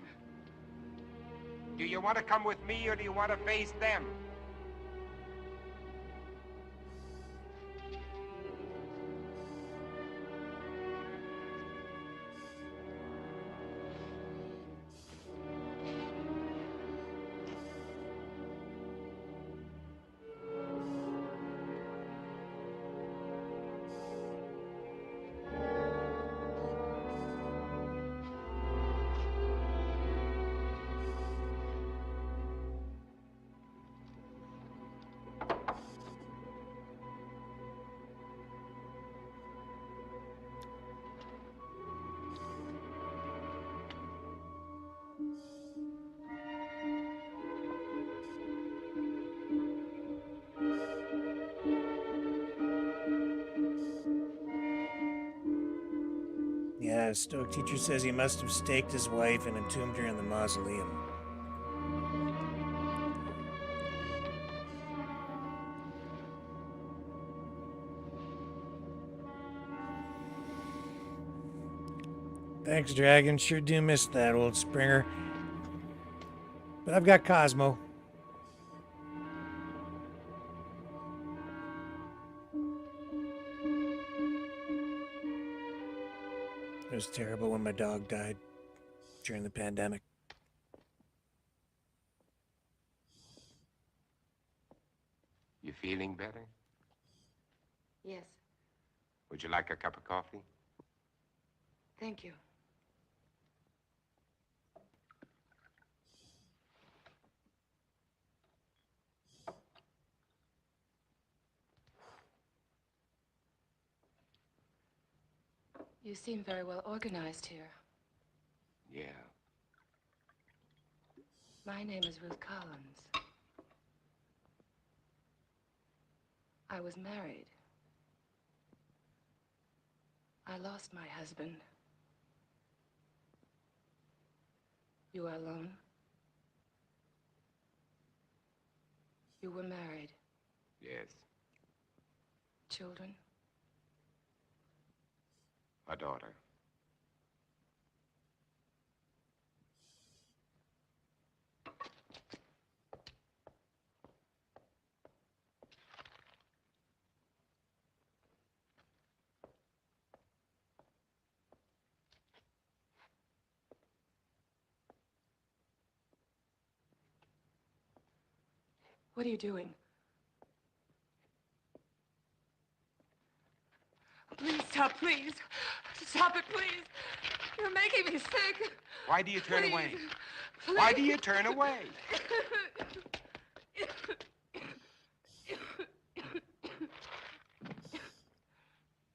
Do you want to come with me or do you want to face them? Yeah, Stoke teacher says he must have staked his wife and entombed her in the mausoleum. Thanks, Dragon. Sure do miss that old Springer. But I've got Cosmo. It was terrible when my dog died during the pandemic. You feeling better? Yes, Would you like a cup of coffee? thank you. You seem very well organized here. Yeah. My name is Ruth Collins. I was married. I lost my husband. You are alone? You were married. Yes. Children? A daughter. What are you doing? Please stop, please. Stop it, please. You're making me sick. Why do you turn Please. away? Please. Why do you turn away?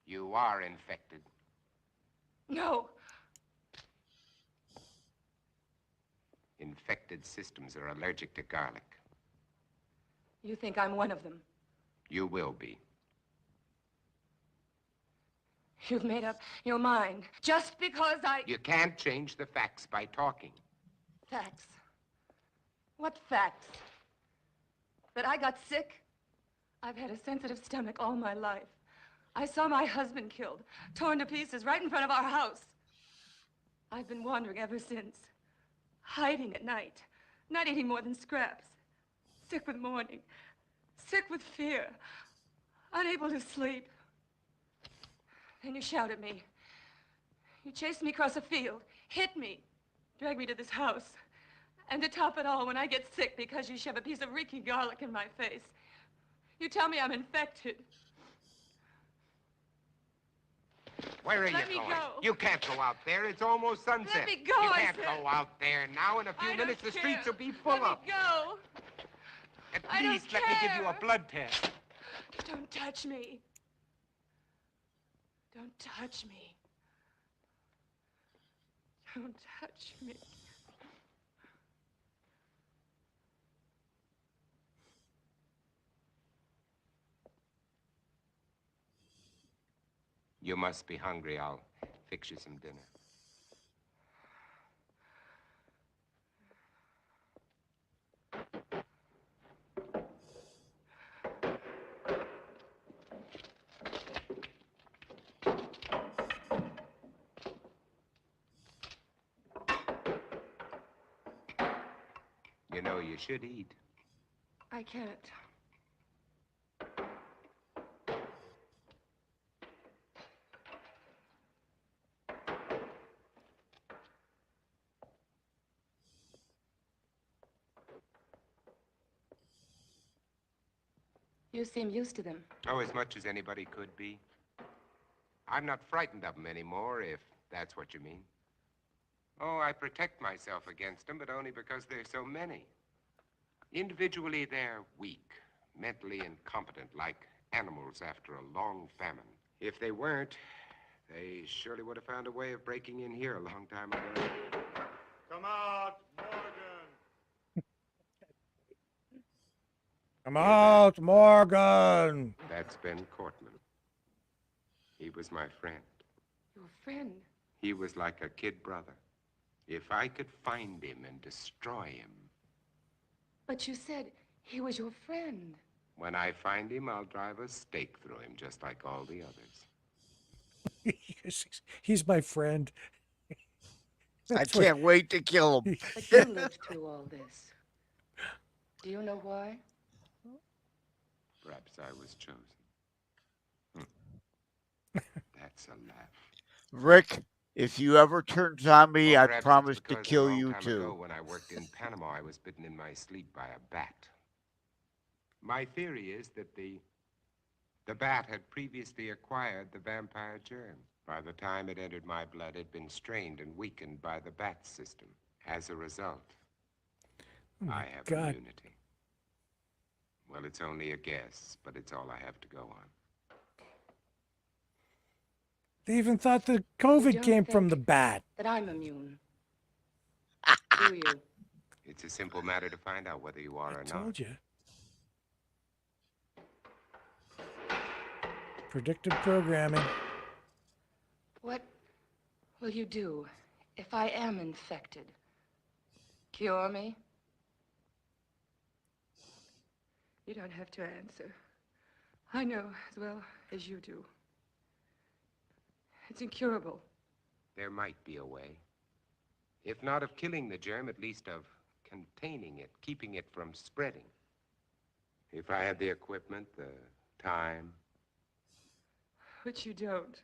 You are infected. No. Infected systems are allergic to garlic. You think I'm one of them? You will be. You've made up your mind just because I... You can't change the facts by talking. Facts? What facts? That I got sick? I've had a sensitive stomach all my life. I saw my husband killed, torn to pieces right in front of our house. I've been wandering ever since, hiding at night, not eating more than scraps, sick with mourning, sick with fear, unable to sleep. Then you shout at me. You chased me across a field, hit me, dragged me to this house. And to top it all, when I get sick because you shove a piece of reeking garlic in my face, you tell me I'm infected. Where are Let me you going? go. You can't go out there. It's almost sunset. Let me go, You I can't said. go out there now. In a few I minutes, the don't streets care. will be full Let up. me go. At I don't least let me give you a care. blood test. Don't touch me. Don't touch me. Don't touch me. You must be hungry. I'll fix you some dinner. You know, you should eat. I can't. You seem used to them. Oh, as much as anybody could be. I'm not frightened of them anymore, if that's what you mean. Oh, I protect myself against them, but only because there's so many. Individually, they're weak, mentally incompetent, like animals after a long famine. If they weren't, they surely would have found a way of breaking in here a long time ago. Come out, Morgan. Come out, Morgan. That's Ben Cortman. He was my friend. Your friend? He was like a kid brother. If I could find him and destroy him. But you said he was your friend. When I find him, I'll drive a stake through him, just like all the others. He's my friend. I can't wait to kill him. But you lived through all this. Do you know why? Perhaps I was chosen. That's a laugh. Rick, if you ever turns on me, Well, I perhaps promise it's to because kill a long you time too. ago, when I worked in Panama, I was bitten in my sleep by a bat. My theory is that the bat had previously acquired the vampire germ. By the time it entered my blood, it had been strained and weakened by the bat system. As a result, I have immunity. Well, it's only a guess, but it's all I have to go on. They even thought the COVID came from the bat. That I'm immune. Do you? It's a simple matter to find out whether you are or not. Told you. Predictive programming. What will you do if I am infected? Cure me? You don't have to answer. I know as well as you do. It's incurable. There might be a way. If not of killing the germ, at least of containing it, keeping it from spreading. If I had the equipment, the time. But you don't.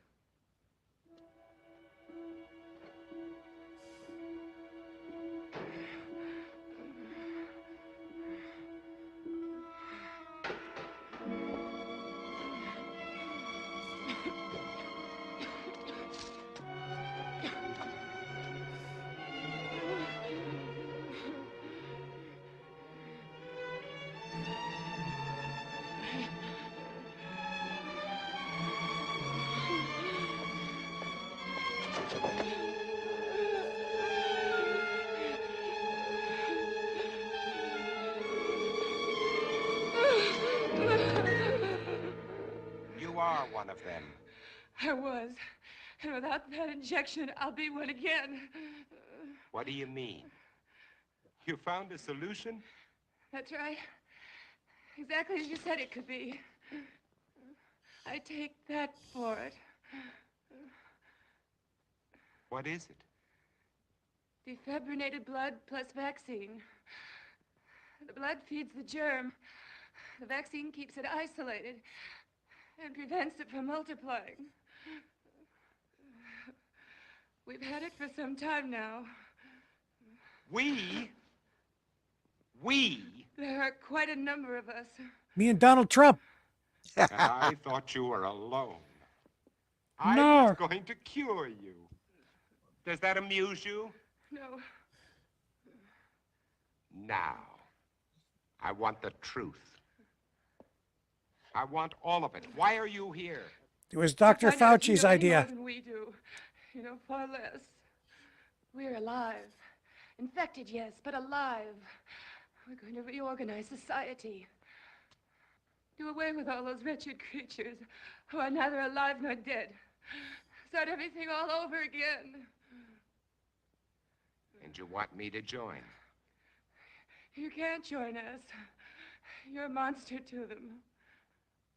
are one of them. I was. And without that injection, I'll be one again. What do you mean? You found a solution? That's right. Exactly as you said it could be. I take that for it. What is it? Defibrinated blood plus vaccine. The blood feeds the germ. The vaccine keeps it isolated and prevents it from multiplying. We've had it for some time now. We? There are quite a number of us. Me and Donald Trump. And I thought you were alone. I No. was going to cure you. Does that amuse you? No. Now, I want the truth. I want all of it. Why are you here? It was Dr. Find out if you Fauci's know any idea. more than we do. You know, far less. We're alive. Infected, yes, but alive. We're going to reorganize society. Do away with all those wretched creatures who are neither alive nor dead. Start everything all over again. And you want me to join? You can't join us. You're a monster to them.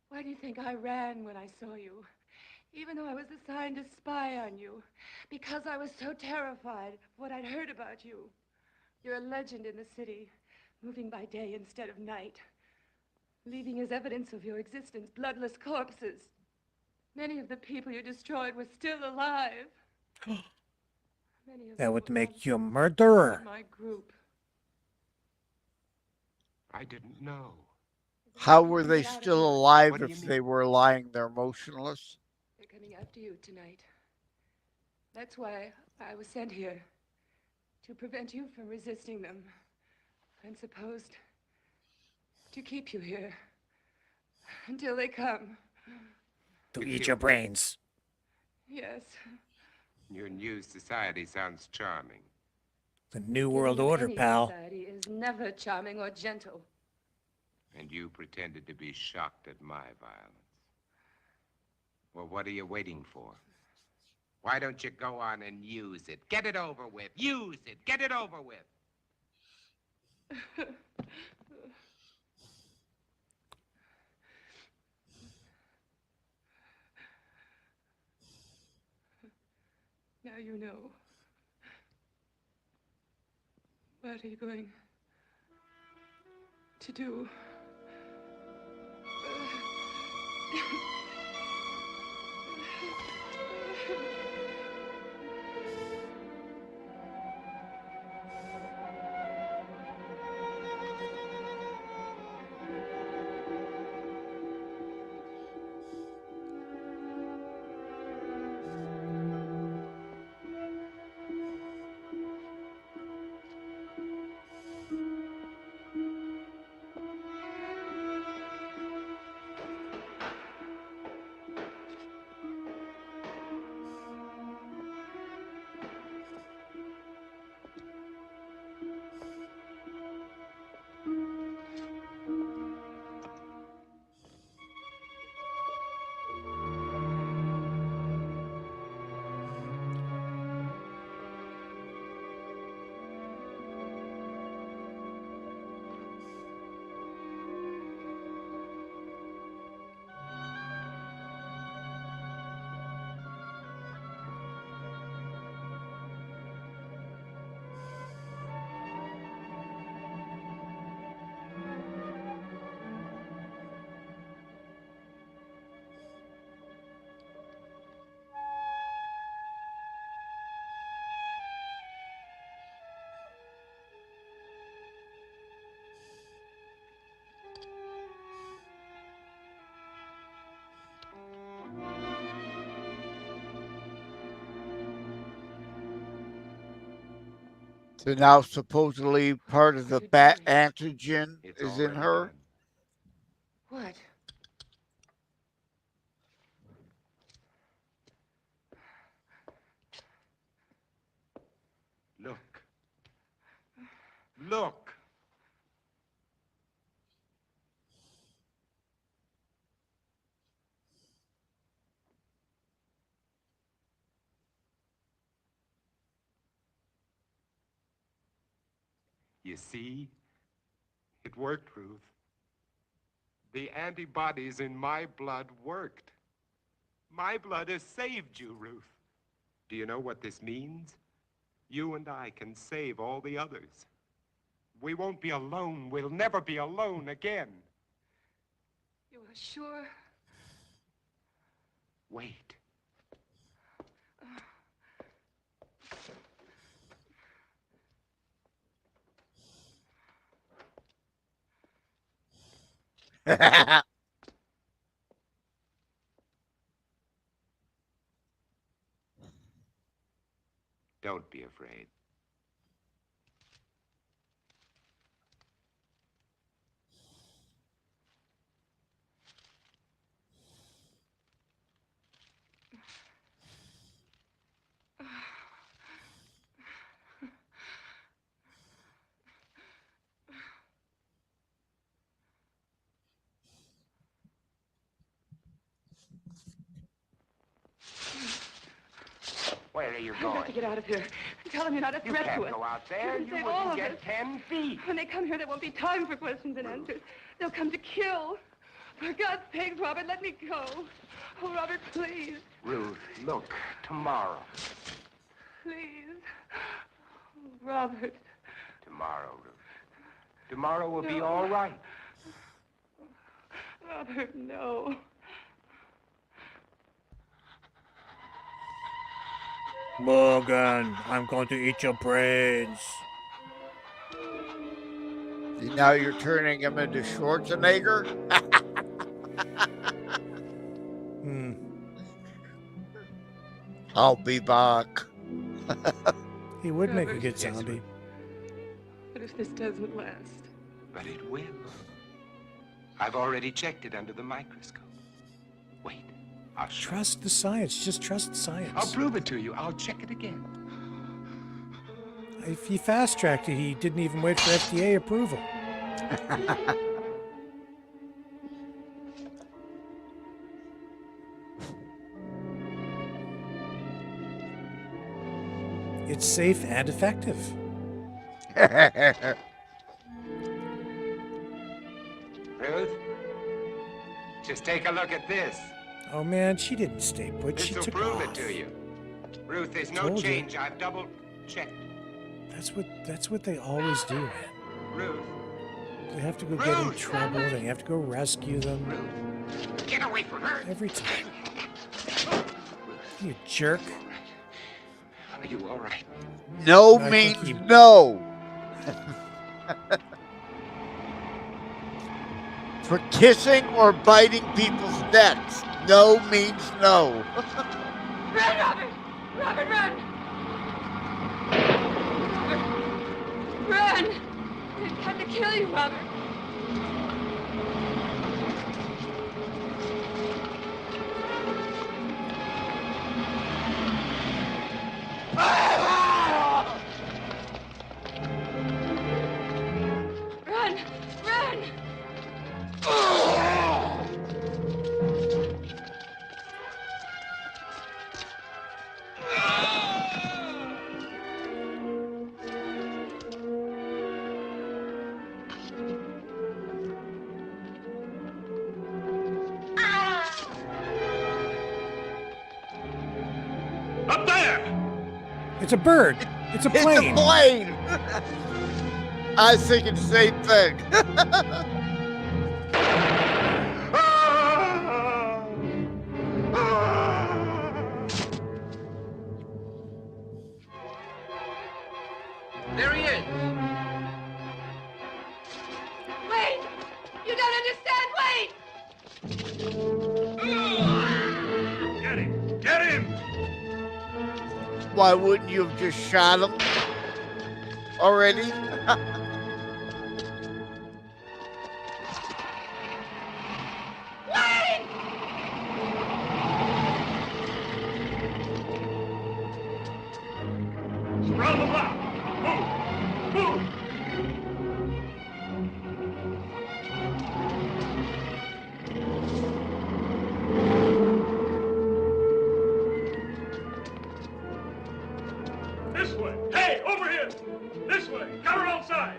Why do you think I ran when I saw you? Even though I was assigned to spy on you. Because I was so terrified of what I'd heard about you. You're a legend in the city, moving by day instead of night. Leaving as evidence of your existence bloodless corpses. Many of the people you destroyed were still alive. Many of That them would were make you a members murderer. of my group. I didn't know. How were they still alive What do you if mean? they were lying there motionless? They're coming after you tonight. That's why I was sent here. To prevent you from resisting them. And supposed to keep you here. Until they come. To eat your brains. Yes. Your new society sounds charming. The New Giving World up Order, any pal. society is never charming or gentle. And you pretended to be shocked at my violence. Well, what are you waiting for? Why don't you go on and use it? Get it over with. Use it. Get it over with. Now you know. What are you going to do? So now supposedly part of What are the you bat doing? antigen It's is in already her. done. What? Look. Look. You see? It worked, Ruth. The antibodies in my blood worked. My blood has saved you, Ruth. Do you know what this means? You and I can save all the others. We won't be alone. We'll never be alone again. You are sure? Wait. Don't be afraid. Where are you I've going? got to get out of here. Tell them you're not a You threat can't to us. go out there. You You can save all wouldn't of get us. 10 feet. When they come here, there won't be time for questions and answers. They'll come to kill. For God's sake, Robert, let me go. Oh, Robert, please. Ruth, look, tomorrow. Please. Oh, Robert. Tomorrow, Ruth. Tomorrow will be No. all right. Robert, no. Morgan, I'm going to eat your brains. See, now you're turning him into Schwarzenegger? I'll be back. He would make a Robert. good zombie. What if this doesn't last? But it will. I've already checked it under the microscope. Wait, I'll show Trust the science. Just trust the science. I'll prove it to you. I'll check it again. If he fast-tracked it, he didn't even wait for FDA approval. It's safe and effective. Ruth, just take a look at this. Oh man, she didn't stay put. She This'll took prove off. it to you. Ruth, there's no Told you. change. I've double checked. That's what they always do, man. Ruth, They have to go get in Ruth! trouble. They have to go rescue them. Ruth, get away from her. Every time. You jerk. Are you all right? No I means think he- no. For kissing or biting people's necks, no means no. Run, Robert! Robert, run! Run! They've come to kill you, Robert. Run! Run! Up there! It's a bird. It's a plane. It's a plane. I was thinking the same thing. There he is. Wait! You don't understand! Wait! Get him! Get him! Why wouldn't you have just shot him already? Wait! Round the block! Move! Move! This way! Hey, over here! This way! Cover outside!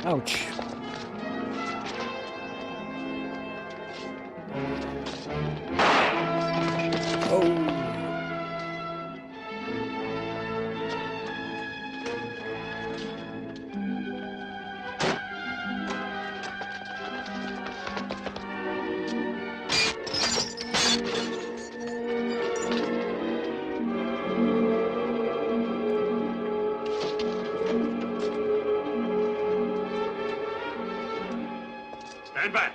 Ouch. Oh. Stand back.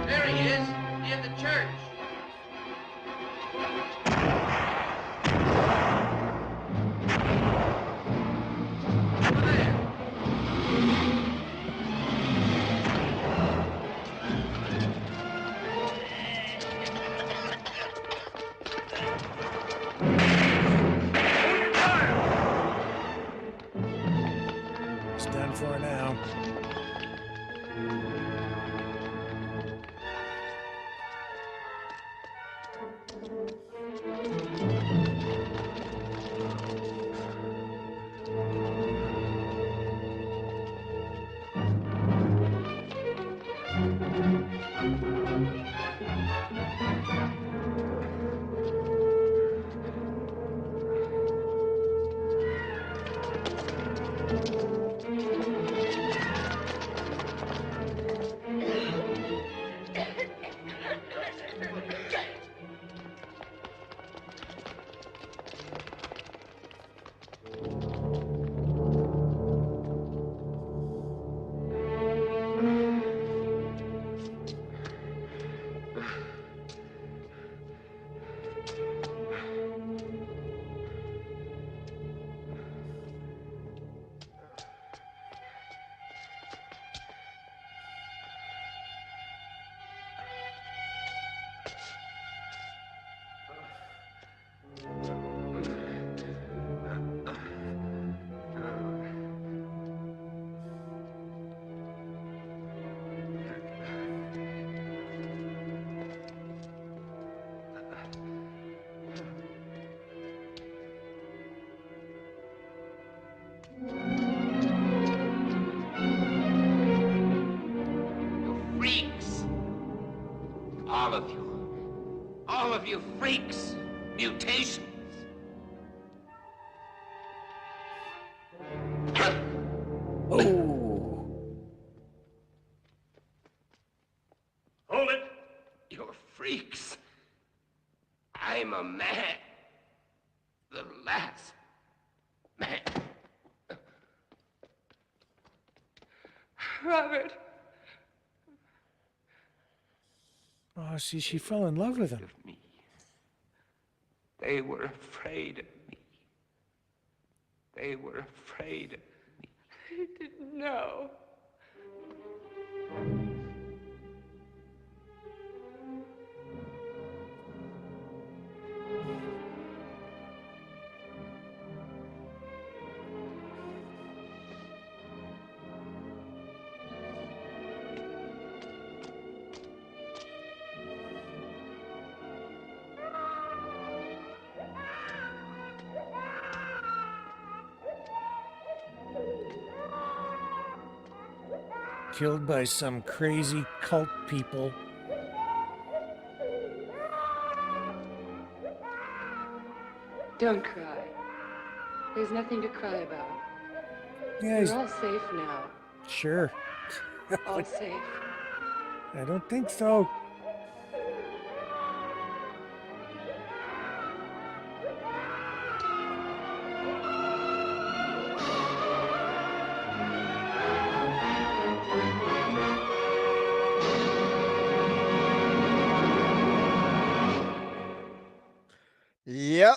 There he is, near the church. Over there. It's done for now. Freaks. All of you. All of you freaks. Mutations. Oh. Hold it. You're freaks. I'm a man. The last man. Robert. Oh, see, she fell in love with him. They were afraid of me. They were afraid of me. I didn't know. Killed by some crazy cult people. Don't cry. There's nothing to cry about. Yeah, We're all safe now. sure. All safe. I don't think so. Yep.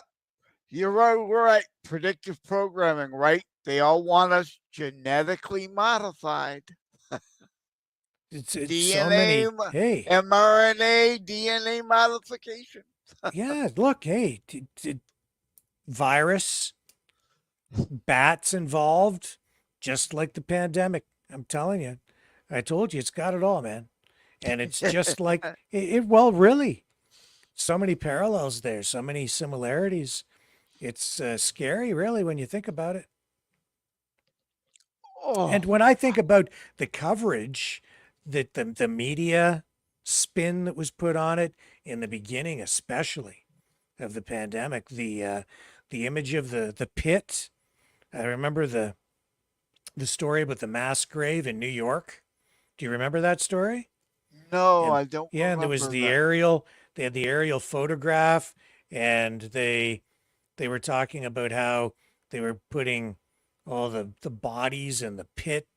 You're right. Predictive programming, right? They all want us genetically modified. It's DNA, so many. Hey, mRNA, DNA modification. yeah, look, hey, virus, bats involved, just like the pandemic. I'm telling you. I told you, it's got it all, man. And it's just like well, really, so many parallels there, so many similarities. It's scary, really, when you think about it. And Oh, when I think about the coverage that the media spin that was put on it in the beginning, especially of the pandemic, the image of the pit. I remember the story about the mass grave in New York. Do you remember that story? no, And I don't yeah, and there was remember the that. aerial. They had the aerial photograph, and they were talking about how they were putting all the bodies in the pit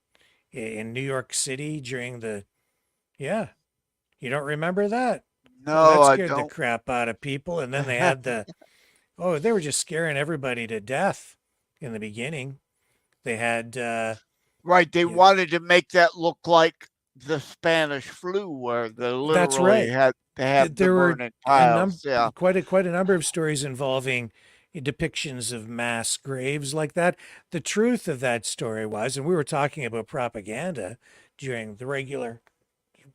in New York City during the yeah. You don't remember that? Oh, No, that I scared the don't. crap out of people. And then they had they were just scaring everybody to death in the beginning. They had Right, they yeah, wanted to make that look like the Spanish flu, where they that's literally right. had to have the There were burning piles. Yeah. quite a number of stories involving depictions of mass graves like that. The truth of that story was, and we were talking about propaganda during the regular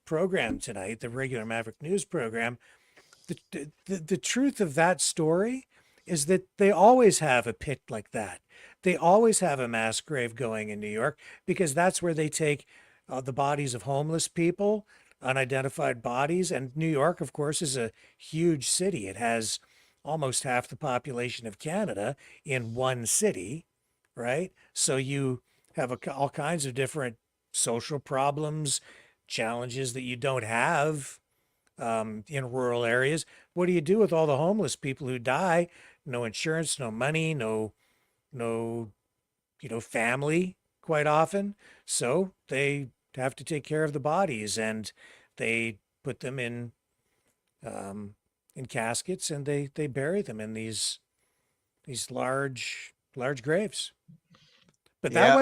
program tonight, the regular Maverick News program. The truth of that story is that they always have a pit like that. They always have a mass grave going in New York because that's where they take the bodies of homeless people, unidentified bodies. And New York, of course, is a huge city. It has almost half the population of Canada in one city, right? So you have all kinds of different social problems, challenges that you don't have in rural areas. What do you do with all the homeless people who die? No insurance, no money, no family quite often. So they have to take care of the bodies, and they put them um, in caskets, and they bury them in these large graves. But Yeah.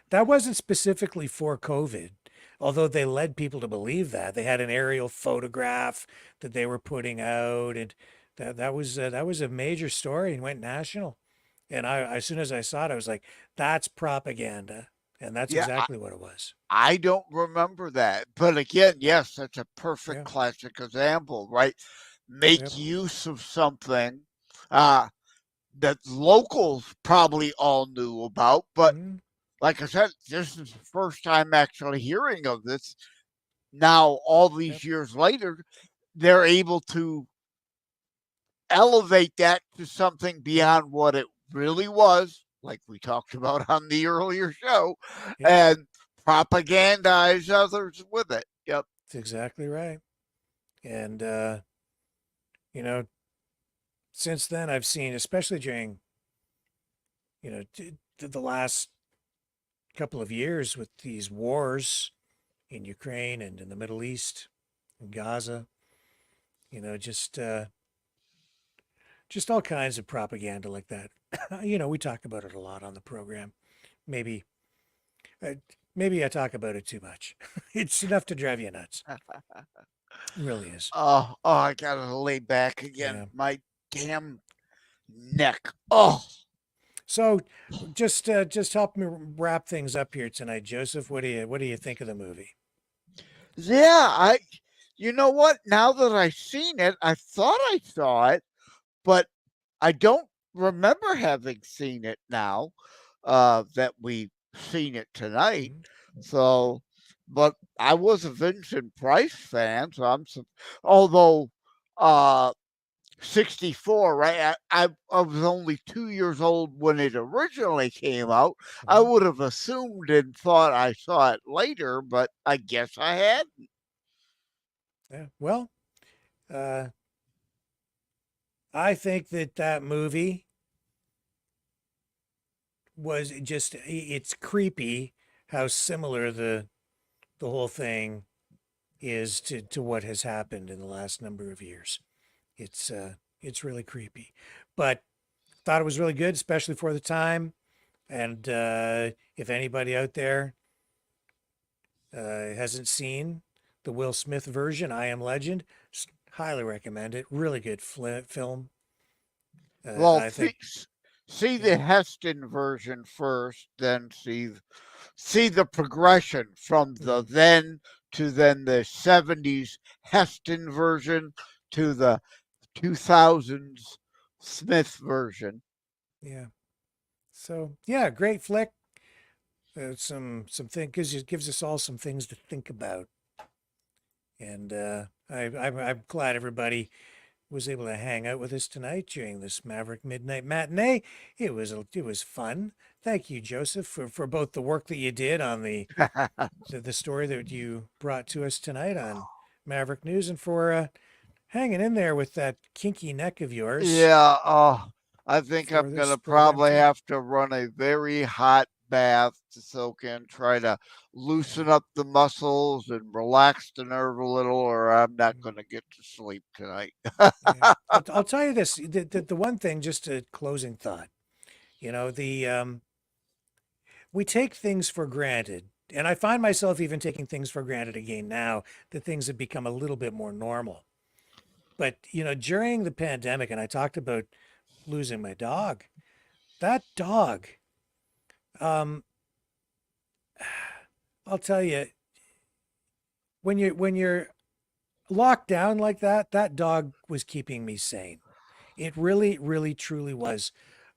that wasn't specifically for COVID, although they led people to believe that. They had an aerial photograph that they were putting out, and that was a major story and went national. And I as soon as I saw it, I was like, that's propaganda, and that's Yeah. exactly what it was. I don't remember that. But again, yes, that's a perfect Yeah. classic example, right? Yep. Make use of something uh, that locals probably all knew about. But Mhm. like I said, this is the first time actually hearing of this. Now, all Yep. these years later, they're able to elevate that to something beyond what it really was, like we talked about on the earlier show, Yep. and propagandize others with it. Yep. That's exactly right. And you know, since then I've seen, especially during the last couple of years with these wars in Ukraine and in the Middle East, in Gaza, just just all kinds of propaganda like that. We talk about it a lot on the program. Maybe uh, maybe I talk about it too much. It's enough to drive you nuts. It really is. I gotta lay back again. Yeah. My damn neck. Oh, So just help me wrap things up here tonight, Joseph. What do you think of the movie? yeah. You know what? Now that I've seen it, I thought I saw it, but I don't remember having seen it now that we've seen it tonight. Mhm. So, but I was a Vincent Price fan, so although uh 64, right? I was only 2 years old when it originally came out. I Mhm. would have assumed and thought I saw it later, but I guess I had. Yeah. Well, uh, I think that that movie was just it's creepy how similar the whole thing is to what has happened in the last number of years. It's really creepy, but thought it was really good, especially for the time. And if anybody out there hasn't seen the Will Smith version, I Am Legend, highly recommend it. Really good film. Well, I think, see yeah. the Heston version first, then see the progression from the Mhm. then to then the 70s Heston version to the 2000s Smith version. Yeah. So yeah, great flick. Some thing gives us all some things to think about, and I'm glad everybody was able to hang out with us tonight during this Maverick Midnight Matinee. It was fun. Thank you, Joseph, for both the work that you did on the story that you brought to us tonight on Maverick News, and for hanging in there with that kinky neck of yours Yeah, I think for I'm this gonna program probably too. have to run a very hot bath to soak in, try to Yeah. loosen up the muscles and relax the nerve a little, or I'm not Mm. gonna get to sleep tonight. Yeah. I'll tell you this, the one thing, just a closing thought, we take things for granted. And I find myself even taking things for granted again now that things have become a little bit more normal. But, during the pandemic, and I talked about losing my dog, that dog, um, I'll tell you, when you're locked down like that, that dog was keeping me sane. It really, really, truly was.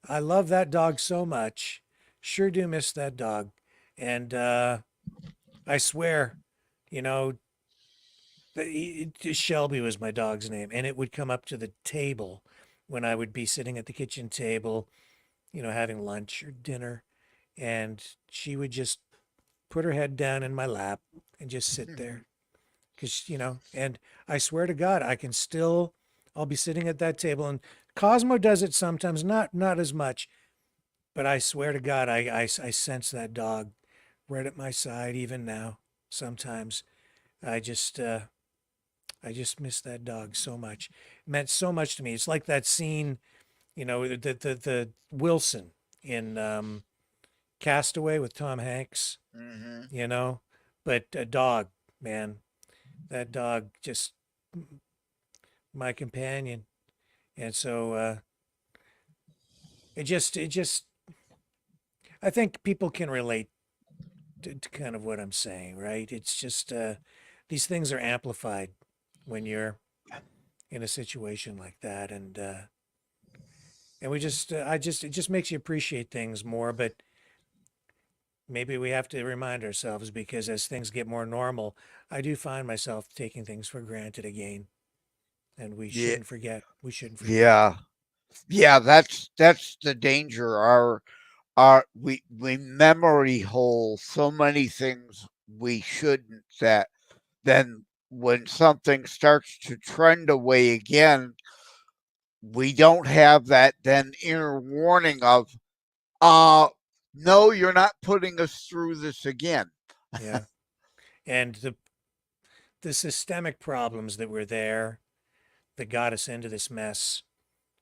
I love that dog so much. Sure do miss that dog. And I swear, you know, Shelby was my dog's name, and it would come up to the table when I would be sitting at the kitchen table, having lunch or dinner, and she would just put her head down in my lap and just sit there. Because, and I swear to God, I'll be sitting at that table, and Cosmo does it sometimes, not as much, but I swear to God, I sense that dog right at my side even now. Sometimes I just, uh, I just miss that dog so much. It meant so much to me. It's like that scene, the Wilson in Castaway with Tom Hanks, Hmm. you know, but a dog, man, that dog just my companion. And so it just I think people can relate to kind of what I'm saying, right? It's just these things are amplified when you're in a situation like that, and we just I just it just makes you appreciate things more. But maybe we have to remind ourselves, because as things get more normal, I do find myself taking things for granted again, and we Yeah, shouldn't forget. We shouldn't forget. yeah, yeah. That's the danger. We memory hole so many things we shouldn't, that then when something starts to trend away again, we don't have that then inner warning of, uh no, you're not putting us through this again. Yeah, and the systemic problems that were there that got us into this mess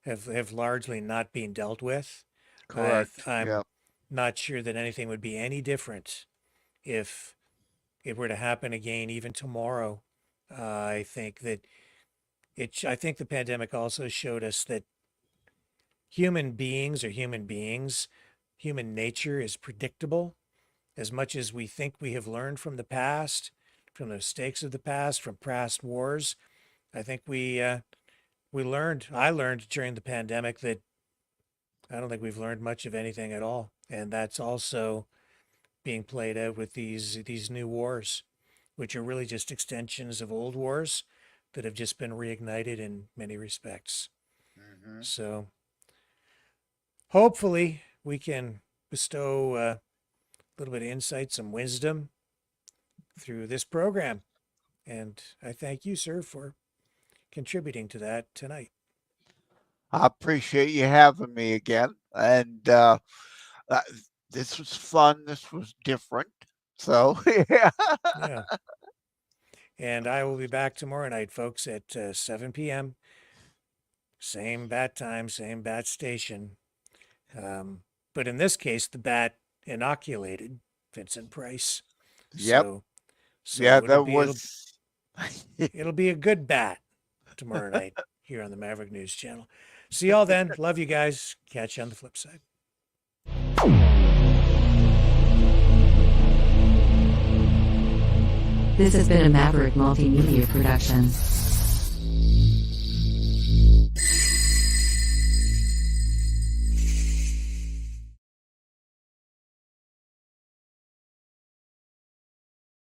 have largely not been dealt with. Correct. I'm Yeah. not sure that anything would be any different if it were to happen again, even tomorrow. I think that I think the pandemic also showed us that human beings are human beings. Human nature is predictable. As much as we think we have learned from the past, from the mistakes of the past, from past wars, I think we learned. I learned during the pandemic that I don't think we've learned much of anything at all, and that's also being played out with these new wars. which are really just extensions of old wars that have just been reignited in many respects. Mm-hmm. So hopefully we can bestow a little bit of insight, some wisdom through this program. And I thank you, sir, for contributing to that tonight. I appreciate you having me again. And this was fun. This was different. So, yeah. Yeah. And I will be back tomorrow night, folks, at 7 p.m. Same bat time, same bat station. But in this case, the bat inoculated Vincent Price. Yep. So yeah, that was. It'll be a good bat tomorrow night here on the Maverick News Channel. See y'all then. Love you guys. Catch you on the flip side. This has been a Maverick Multimedia production.